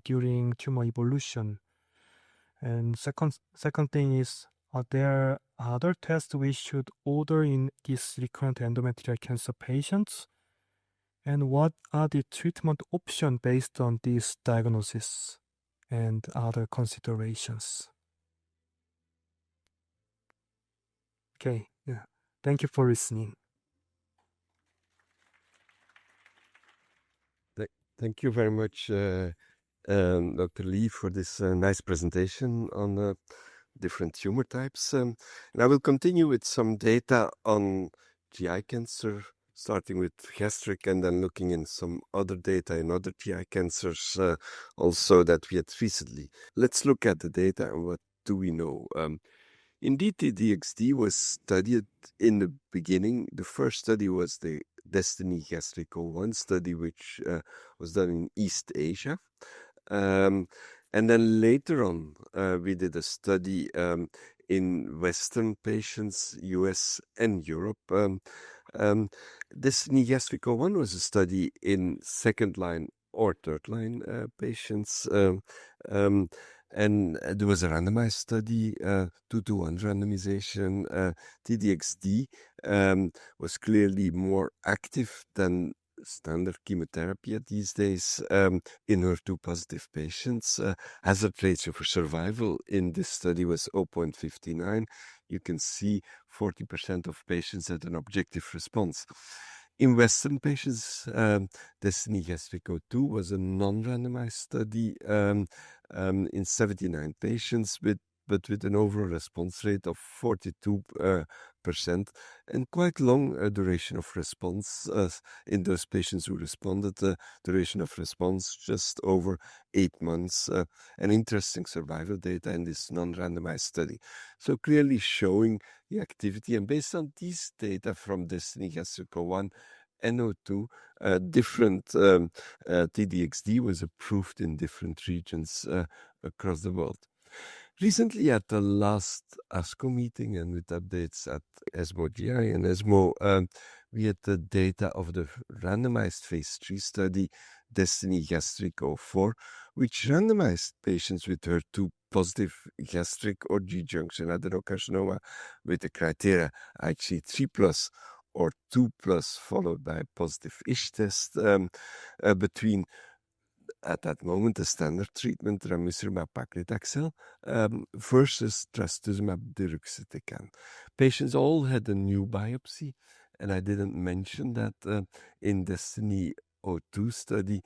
during tumor evolution. And second thing is, are there other tests we should order in these recurrent endometrial cancer patients? And what are the treatment options based on this diagnosis and other considerations? Okay, yeah. Thank you for listening.
Thank you very much, Dr. Lee, for this nice presentation on different tumor types. And I will continue with some data on GI cancer, starting with gastric and then looking in some other data in other GI cancers also that we had recently. Let's look at the data and what do we know. Indeed, the DXd was studied in the beginning. The first study was the DESTINY-Gastric 01 study, which was done in East Asia. And then later on, we did a study in Western patients, US and Europe. DESTINY-Gastric 01 was a study in second-line or third-line patients. And there was a randomized study, 2-to-1 randomization. T-DXd was clearly more active than standard chemotherapy these days in HER2-positive patients. Hazard ratio for survival in this study was 0.59. You can see 40% of patients had an objective response. In Western patients, DESTINY-Gastric 02 was a non-randomized study in 79 patients, but with an overall response rate of 42% and quite long duration of response in those patients who responded. Duration of response just over 8 months, and interesting survival data in this non-randomized study. So clearly showing the activity, and based on these data from DESTINY-Gastric 01 and 02, different T-DXd was approved in different regions across the world. Recently, at the last ASCO meeting and with updates at ESMO GI and ESMO, we had the data of the randomized phase 3 study, DESTINY-Gastric 04, which randomized patients with HER2-positive gastric or G-junction adenocarcinoma with the criteria IHC 3+ or 2+, followed by positive ISH test between, at that moment, the standard treatment, ramucirumab paclitaxel, versus trastuzumab deruxtecan. Patients all had a new biopsy, and I didn't mention that in DESTINY-02 study,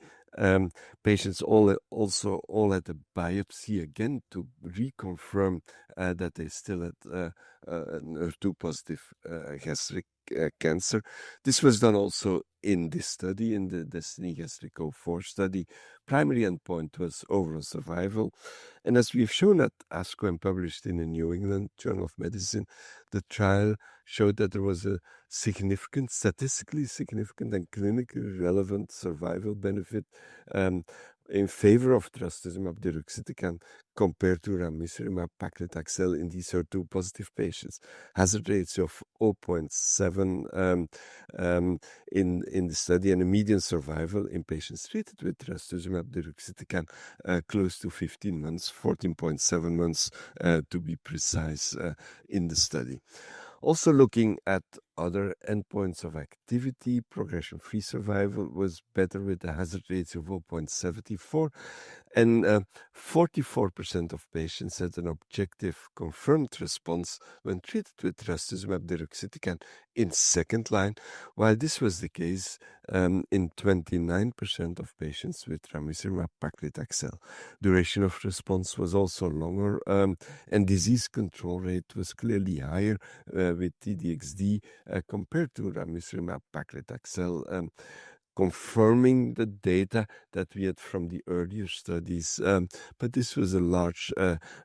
patients also all had a biopsy again to reconfirm that they still had HER2-positive gastric cancer. This was done also in this study, in the DESTINY-Gastric 04 study. Primary endpoint was overall survival. And as we've shown at ASCO and published in the New England Journal of Medicine, the trial showed that there was a significant, statistically significant and clinically relevant survival benefit in favor of trastuzumab deruxtecan compared to ramucirumab paclitaxel in these HER2-positive patients. Hazard rates of 0.7 in the study, and a median survival in patients treated with trastuzumab deruxtecan close to 15 months, 14.7 months to be precise in the study. Also looking at other endpoints of activity, progression-free survival was better with a hazard ratio of 0.74, and 44% of patients had an objective confirmed response when treated with trastuzumab deruxtecan in second line, while this was the case in 29% of patients with ramucirumab paclitaxel. Duration of response was also longer, and disease control rate was clearly higher with T-DXd compared to ramucirumab paclitaxel, confirming the data that we had from the earlier studies. But this was a large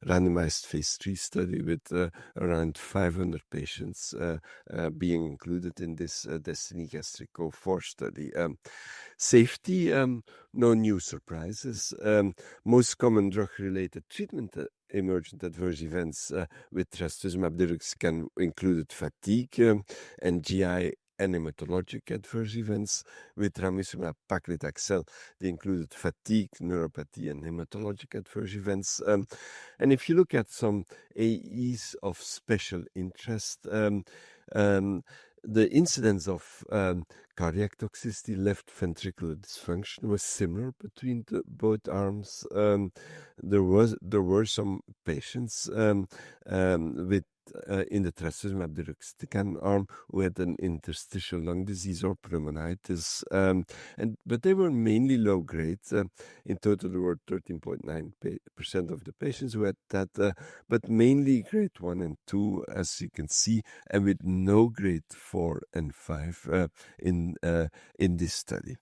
randomized phase 3 study with around 500 patients being included in this DESTINY-Gastric 04 study. Safety, no new surprises. Most common drug-related treatment emergent adverse events with trastuzumab deruxtecan included fatigue and GI and hematologic adverse events. With ramucirumab paclitaxel, they included fatigue, neuropathy, and hematologic adverse events. And if you look at some AEs of special interest, the incidence of cardiac toxicity, left ventricular dysfunction, was similar between both arms. There were some patients with in the trastuzumab deruxtecan arm who had an interstitial lung disease or pneumonitis, but they were mainly low grade. In total, there were 13.9% of the patients who had that, but mainly grade 1 and 2, as you can see, and with no grade 4 and 5 in this study.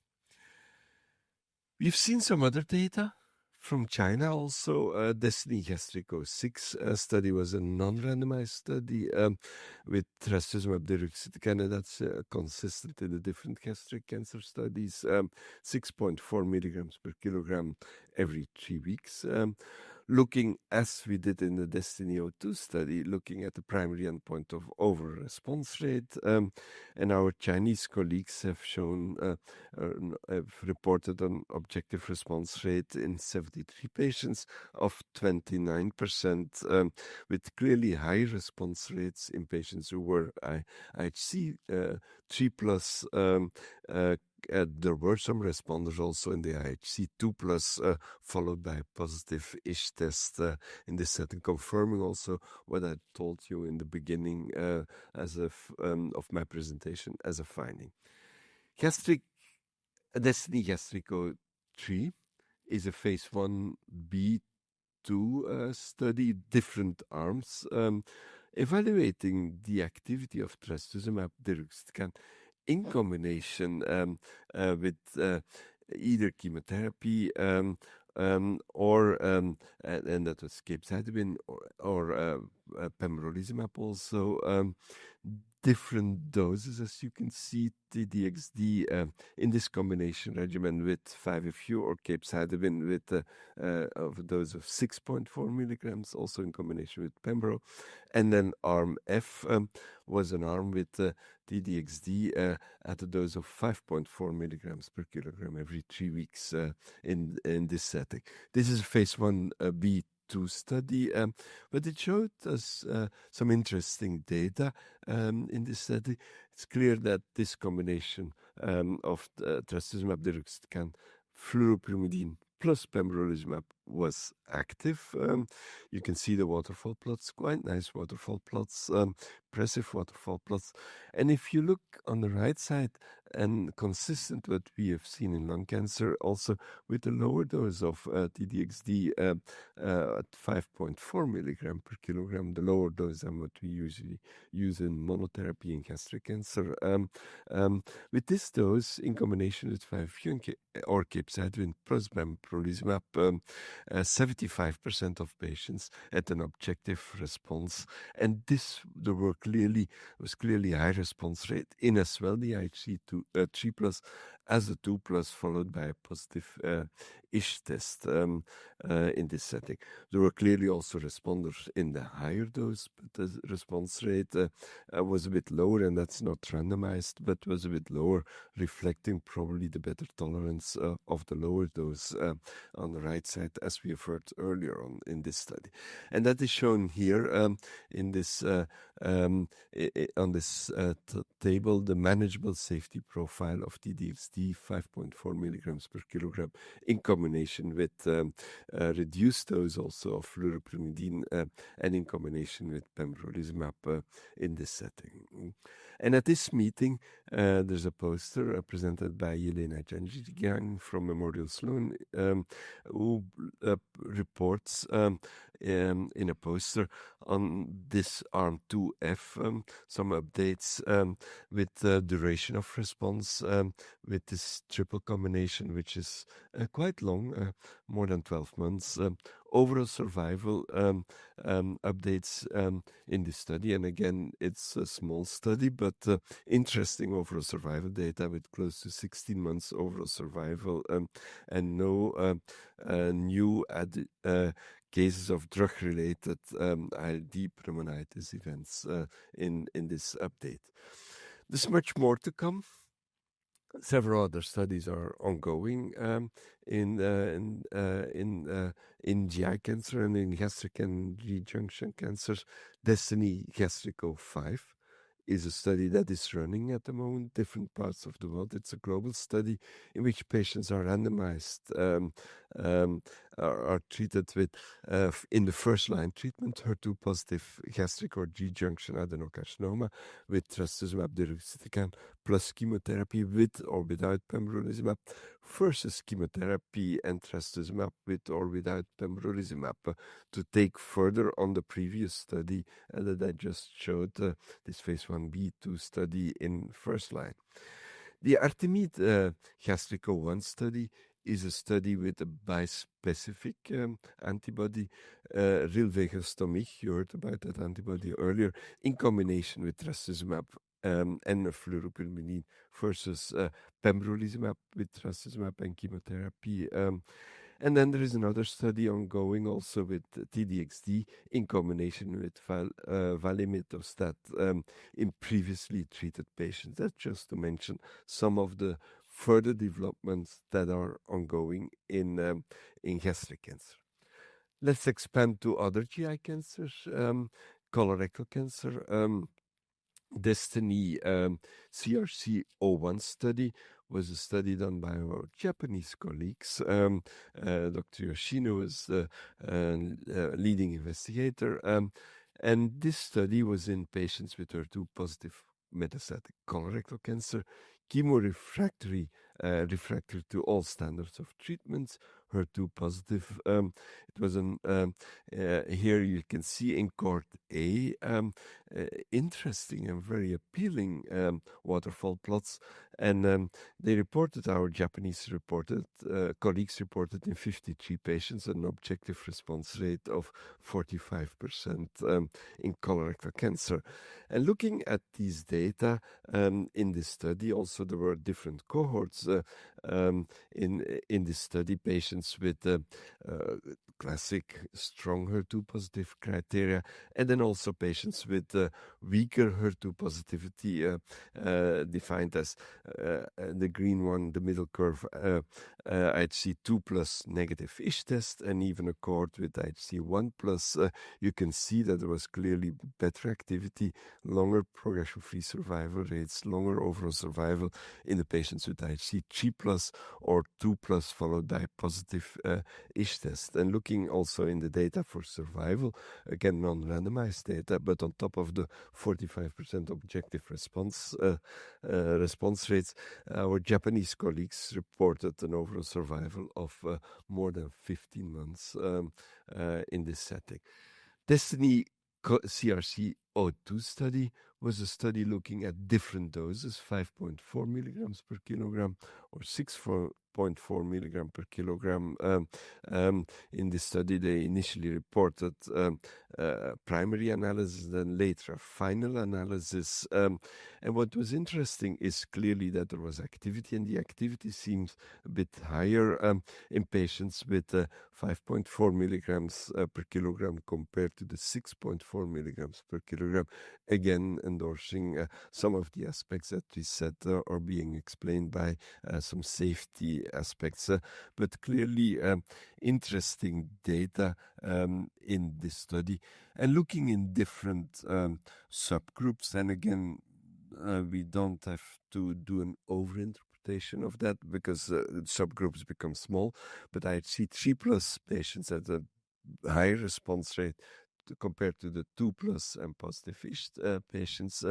We've seen some other data from China also. DESTINY-Gastric 06 study was a non-randomized study with trastuzumab deruxtecan, and that's consistent in the different gastric cancer studies, 6.4 milligrams per kilogram every 3 weeks. Looking, as we did in the DESTINY-02 study, looking at the primary endpoint of overall response rate, and our Chinese colleagues have shown, have reported an objective response rate in 73 patients of 29%, with clearly high response rates in patients who were IHC 3+. There were some responders also in the IHC 2+, followed by a positive ISH test in this setting, confirming also what I told you in the beginning of my presentation as a finding. DESTINY-Gastric 03 is a phase 1b/2 study, different arms, evaluating the activity of trastuzumab deruxtecan in combination with either chemotherapy or and that was capecitabine or pembrolizumab also. different doses, as you can see. T-DXd in this combination regimen with 5-FU or capecitabine with of a dose of 6.4 milligrams, also in combination with pembro. And then arm F was an arm with T-DXd at a dose of 5.4 milligrams per kilogram every 3 weeks in this setting. This is a phase 1b study, but it showed us some interesting data in this study. It's clear that this combination of trastuzumab deruxtecan, fluoropyrimidine plus pembrolizumab was active. You can see the waterfall plots, quite nice waterfall plots, impressive waterfall plots. And if you look on the right side, and consistent what we have seen in lung cancer, also with the lower dose of T-DXd at 5.4 milligram per kilogram, the lower dose than what we usually use in monotherapy in gastric cancer. With this dose, in combination with 5-FU or capecitabine plus pembrolizumab, 75% of patients had an objective response, and there was clearly a high response rate in as well the IHC 3+ as a 2+, followed by a positive ISH test in this setting. There were clearly also responders in the higher dose, but the response rate was a bit lower, and that's not randomized, but was a bit lower, reflecting probably the better tolerance of the lower dose on the right side, as we have heard earlier on in this study. And that is shown here in this on this table, the manageable safety profile of T-DXd 5.4 milligrams per kilogram in combination with reduced dose also of fluoropyrimidine and in combination with pembrolizumab in this setting. And at this meeting, there's a poster presented by Yelena Janjigian from Memorial Sloan who reports in a poster on this arm 2F, some updates with duration of response with this triple combination, which is quite long, more than 12 months. Overall survival updates in this study. And again, it's a small study, but interesting overall survival data with close to 16 months overall survival and no new cases of drug-related ILD pneumonitis events in this update. There's much more to come. Several other studies are ongoing in GI cancer and in gastric and G-junction cancers. DESTINY-Gastric 05 is a study that is running at the moment, different parts of the world. It's a global study in which patients are randomized, are treated with, in the first-line treatment, HER2-positive gastric or G-junction adenocarcinoma with trastuzumab deruxtecan plus chemotherapy with or without pembrolizumab versus chemotherapy and trastuzumab with or without pembrolizumab to take further on the previous study that I just showed, this phase 1b/2 study in first line. The Artemide Gastric 01 study is a study with a bispecific antibody, rilvegostomig, you heard about that antibody earlier, in combination with trastuzumab and fluoropyrimidine versus pembrolizumab with trastuzumab and chemotherapy. And then there is another study ongoing also with T-DXd in combination with valemetostat in previously treated patients. That's just to mention some of the further developments that are ongoing in gastric cancer. Let's expand to other GI cancers, colorectal cancer. DESTINY-CRC 01 study was a study done by our Japanese colleagues. Dr. Yoshino was the leading investigator. And this study was in patients with HER2-positive metastatic colorectal cancer, chemorefractory, refractory to all standards of treatments, HER2 positive. It was here you can see in cohort A interesting and very appealing waterfall plots, and they reported, our Japanese colleagues reported in 53 patients an objective response rate of 45% in colorectal cancer. And looking at these data in this study, also there were different cohorts in this study, patients with classic strong HER2 positive criteria, and then also patients with weaker HER2 positivity, defined as the green one, the middle curve, IHC 2 plus negative ISH test, and even a cohort with IHC 1 plus. You can see that there was clearly better activity, longer progression-free survival rates, longer overall survival in the patients with IHC 3 plus or 2 plus followed by positive ISH test. And looking also in the data for survival, again non-randomized data, but on top of the 45% objective response rates, our Japanese colleagues reported an overall survival of more than 15 months in this setting. DESTINY-CRC 02 study was a study looking at different doses, 5.4 milligrams per kilogram or 6.4 milligram per kilogram. In this study, they initially reported primary analysis, then later final analysis. And what was interesting is clearly that there was activity, and the activity seems a bit higher in patients with 5.4 milligrams per kilogram compared to the 6.4 milligrams per kilogram, again endorsing some of the aspects that we said are being explained by some safety aspects, but clearly interesting data in this study. And looking in different subgroups, and again, we don't have to do an overinterpretation of that because subgroups become small, but I see 3 plus patients at a higher response rate compared to the 2 plus and positive ISH patients.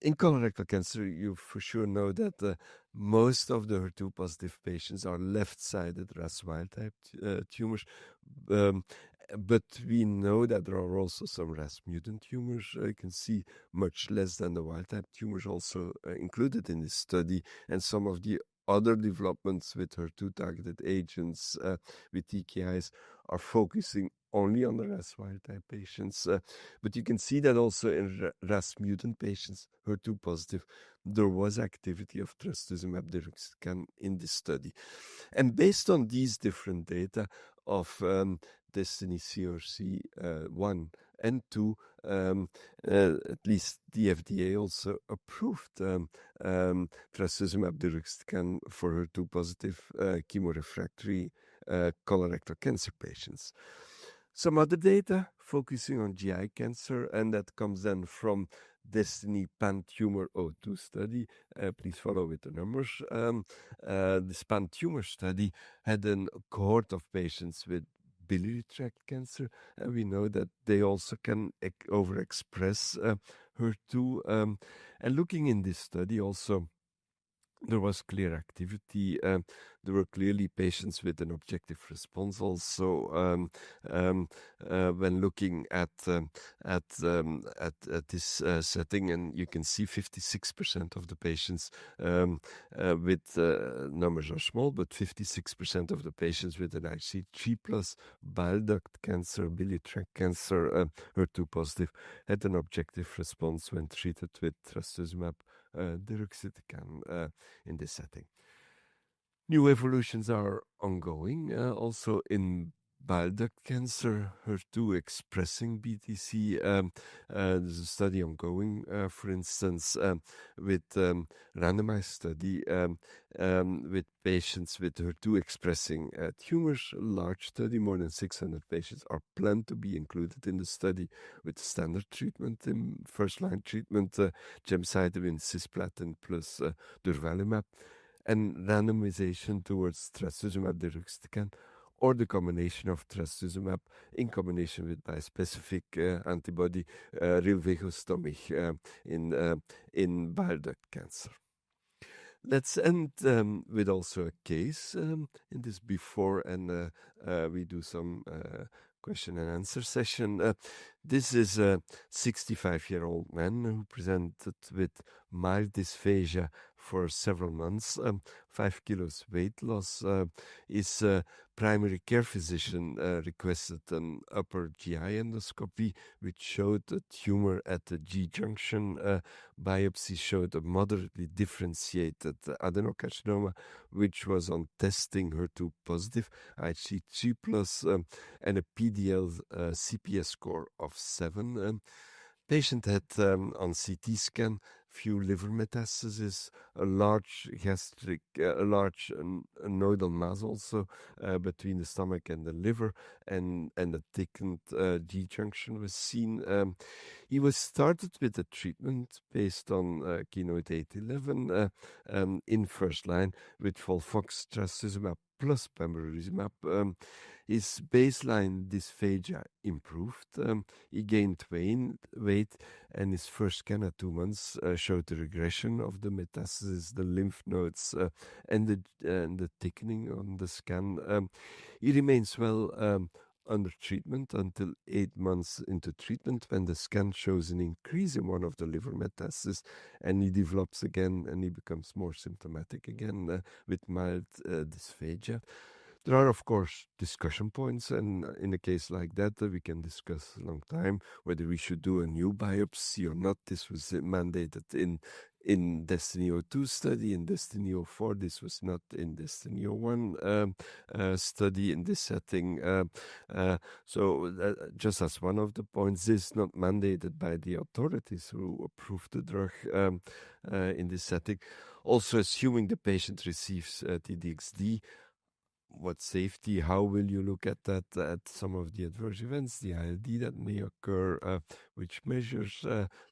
In colorectal cancer, you for sure know that most of the HER2 positive patients are left-sided RAS wild-type tumors, but we know that there are also some RAS mutant tumors. You can see much less than the wild-type tumors also included in this study, and some of the other developments with HER2-targeted agents, with TKIs, are focusing only on the RAS wild-type patients. But you can see that also in RAS mutant patients, HER2 positive, there was activity of trastuzumab deruxtecan in this study. And based on these different data of DESTINY-CRC 1 and 2, at least the FDA also approved trastuzumab deruxtecan for HER2 positive chemorefractory colorectal cancer patients. Some other data focusing on GI cancer, and that comes then from DESTINY-PanTumor 02 study. Please follow with the numbers. This PanTumor study had a cohort of patients with biliary tract cancer, and we know that they also can overexpress HER2. And looking in this study also, there was clear activity. There were clearly patients with an objective response also. When looking at this setting, and you can see 56% of the patients with numbers are small, but 56% of the patients with an IHC 3+ bile duct cancer, biliary tract cancer, HER2 positive, had an objective response when treated with trastuzumab deruxtecan in this setting. New evolutions are ongoing, also in bile duct cancer, HER2 expressing BTC. There's a study ongoing, for instance, with randomized study with patients with HER2 expressing tumors. A large study, more than 600 patients are planned to be included in the study with standard treatment in first-line treatment, gemcitabine cisplatin plus durvalumab, and randomization towards trastuzumab deruxtecan, or the combination of trastuzumab in combination with bispecific antibody rilvegostomig in bile duct cancer. Let's end with also a case in this before, and we do some question and answer session. This is a 65-year-old man who presented with mild dysphagia for several months, 5 kilos weight loss. His primary care physician requested an upper GI endoscopy, which showed a tumor at the G junction. Biopsy showed a moderately differentiated adenocarcinoma, which was on testing HER2 positive, IHC3 plus, and a PDL CPS score of 7. Patient had on CT scan few liver metastases, a large gastric, a large nodal mass also between the stomach and the liver, and a thickened G junction was seen. He was started with a treatment based on Keynote 811 in first line with Volfox trastuzumab plus pembrolizumab. His baseline dysphagia improved. He gained weight, and his first scan at 2 months showed the regression of the metastasis, the lymph nodes, and the thickening on the scan. He remains well under treatment until 8 months into treatment, when the scan shows an increase in one of the liver metastases, and he develops again, and he becomes more symptomatic again with mild dysphagia. There are, of course, discussion points, and in a case like that, we can discuss a long time whether we should do a new biopsy or not. This was mandated in DESTINY-02 study, in DESTINY-04. This was not in DESTINY-01 study in this setting. So just as one of the points, this is not mandated by the authorities who approved the drug in this setting. Also, assuming the patient receives T-DXd, what safety, how will you look at that, at some of the adverse events, the ILD that may occur, which measures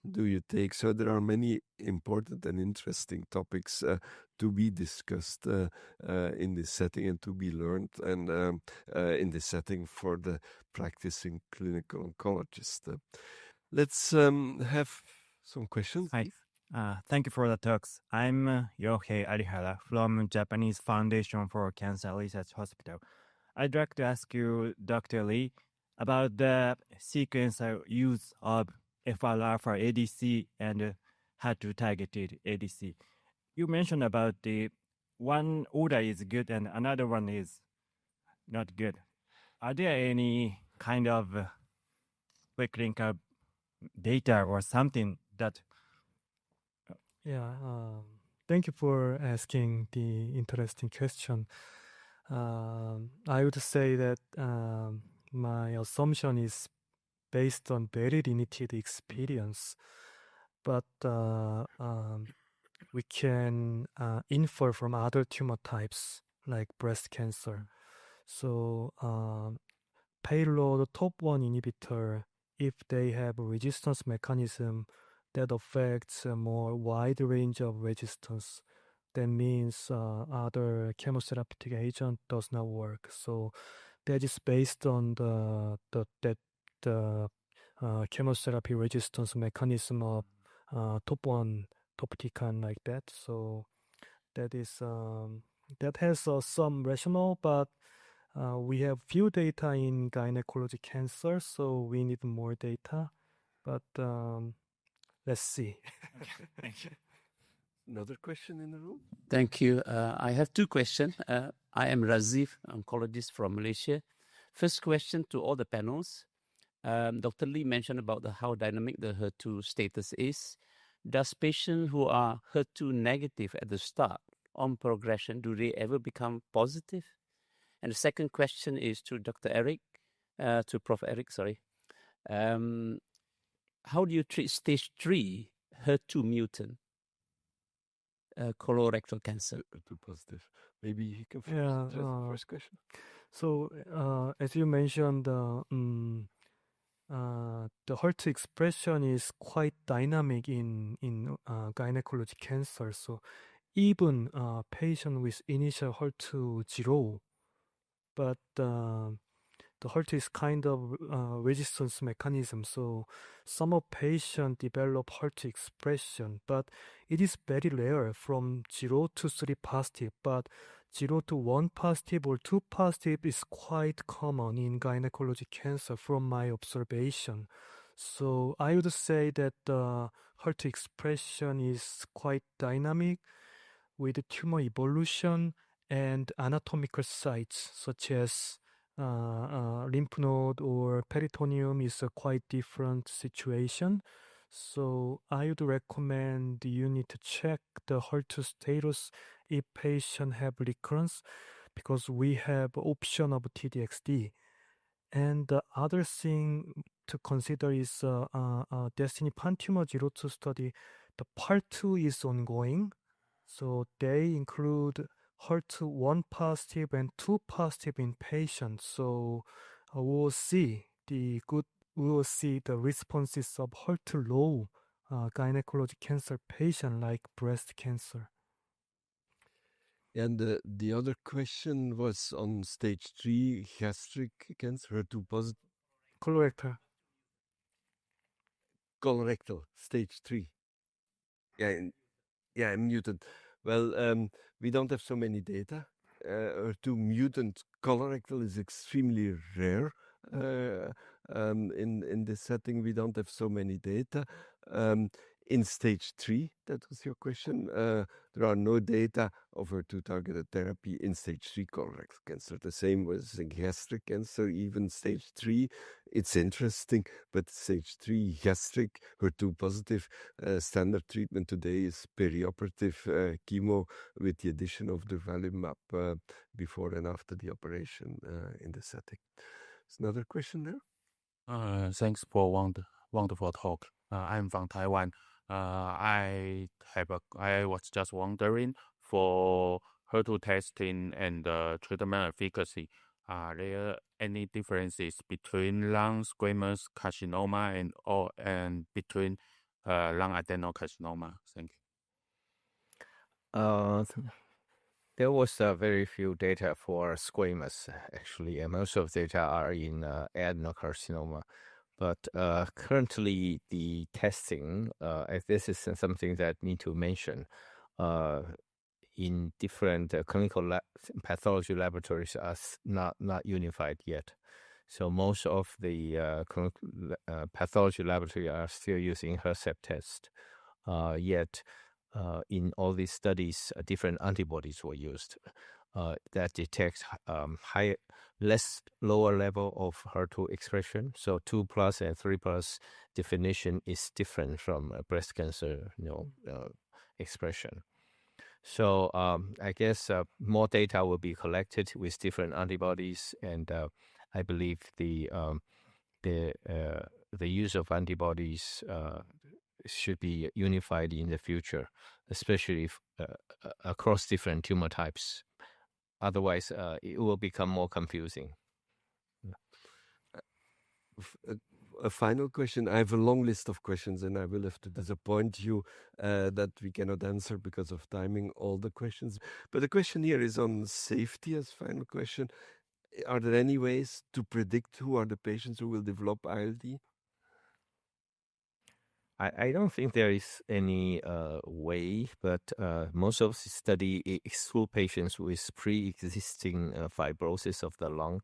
do you take? So there are many important and interesting topics to be discussed in this setting and to be learned, and in this setting for the practicing clinical oncologist. Let's have some questions.
Hi. Thank you for the talks. I'm Yohei Arihara from Japanese Foundation for Cancer Research Hospital. I'd like to ask you, Dr. Lee, about the sequential use of FR-alpha ADC and HER2-targeted ADC. You mentioned about the one order is good and another one is not good. Are there any kind of preclinical data or something that...
Yeah, thank you for asking the interesting question. I would say that my assumption is based on very limited experience, but we can infer from other tumor types like breast cancer. So payload top 1 inhibitor, if they have a resistance mechanism that affects a more wide range of resistance, that means other chemotherapeutic agent does not work. So that is based on the chemotherapy resistance mechanism of top 1 topotecan like that. So that is that has some rationale, but we have few data in gynecology cancer, so we need more data. But let's see.
Okay, thank you.
Another question in the room?
Thank you. I have 2 questions. I am Razif, oncologist from Malaysia. First question to all the panels. Dr. Lee mentioned about how dynamic the HER2 status is. Does patients who are HER2 negative at the start, on progression, do they ever become positive? And the second question is to Dr. Eric, to Prof. Eric, sorry. How do you treat stage 3 HER2 mutant colorectal cancer?
HER2 positive. Maybe you can
Yeah,
address the first question.
So as you mentioned, the HER2 expression is quite dynamic in gynecologic cancer. So even patient with initial HER2 0, but the HER2 is kind of resistance mechanism. So some of patients develop HER2 expression, but it is very rare from 0 to 3 positive. But 0 to 1 positive or 2 positive is quite common in gynecology cancer from my observation. So I would say that the HER2 expression is quite dynamic with tumor evolution and anatomical sites such as lymph node or peritoneum is a quite different situation. So I would recommend you need to check the HER2 status if patient have recurrence, because we have option of T-DXd. And the other thing to consider is DESTINY-PanTumor 02 study. The part 2 is ongoing. So they include HER2 1 positive and 2 positive in patients. So we will see the responses of HER2 low gynecologic cancer patient like breast cancer.
And the other question was on stage 3 gastric cancer, HER2 positive. Colorectal, stage 3. Yeah, mutant. Well, we don't have so many data. HER2 mutant colorectal is extremely rare. In this setting, we don't have so many data. In stage 3, that was your question, there are no data of HER2-targeted therapy in stage 3 colorectal cancer. The same was in gastric cancer, even stage 3. It's interesting, but stage 3 gastric, HER2 positive, standard treatment today is perioperative chemo with the addition of durvalumab before and after the operation in the setting. There's another question there?
Thanks for wonderful talk. I'm from Taiwan. I was just wondering, for HER2 testing and treatment efficacy, are there any differences between lung squamous carcinoma and between lung adenocarcinoma? Thank you.
There was very few data for squamous, actually, and most of the data are in adenocarcinoma. But currently, the testing, this is something that I need to mention, in different clinical pathology laboratories are not unified yet. So most of the pathology laboratories are still using Hercept test. Yet, in all these studies, different antibodies were used that detect lower level of HER2 expression. So 2+ and 3+ definition is different from breast cancer, expression. So I guess more data will be collected with different antibodies, and I believe the use of antibodies should be unified in the future, especially across different tumor types. Otherwise, it will become more confusing.
A final question. I have a long list of questions, and I will have to disappoint you that we cannot answer because of timing all the questions. But the question here is on safety as final question. Are there any ways to predict who are the patients who will develop ILD?
I don't think there is any way, but most of the study exclude patients with pre-existing fibrosis of the lung,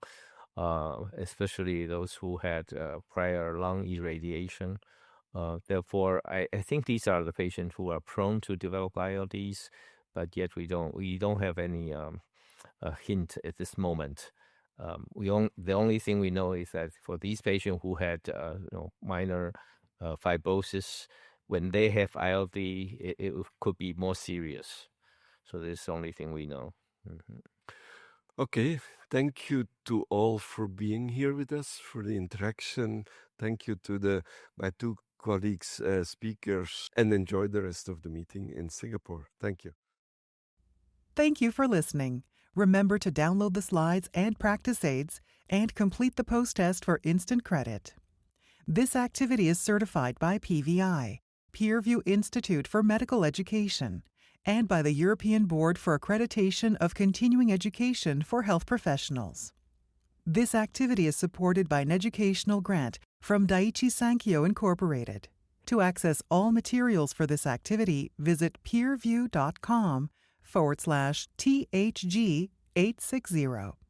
especially those who had prior lung irradiation. Therefore, I think these are the patients who are prone to develop ILDs, but yet we don't have any hint at this moment. The only thing we know is that for these patients who had minor fibrosis, when they have ILD, it could be more serious. So this is the only thing we know. Mm-hmm.
Okay, thank you to all for being here with us, for the interaction. Thank you to my two colleagues, speakers, and enjoy the rest of the meeting in Singapore. Thank you.
Thank you for listening. Remember to download the slides and practice aids and complete the post-test for instant credit. This activity is certified by PVI, PeerView Institute for Medical Education, and by the European Board for Accreditation of Continuing Education for Health Professionals. This activity is supported by an educational grant from Daiichi Sankyo Incorporated. To access all materials for this activity, visit peerview.com/THG860.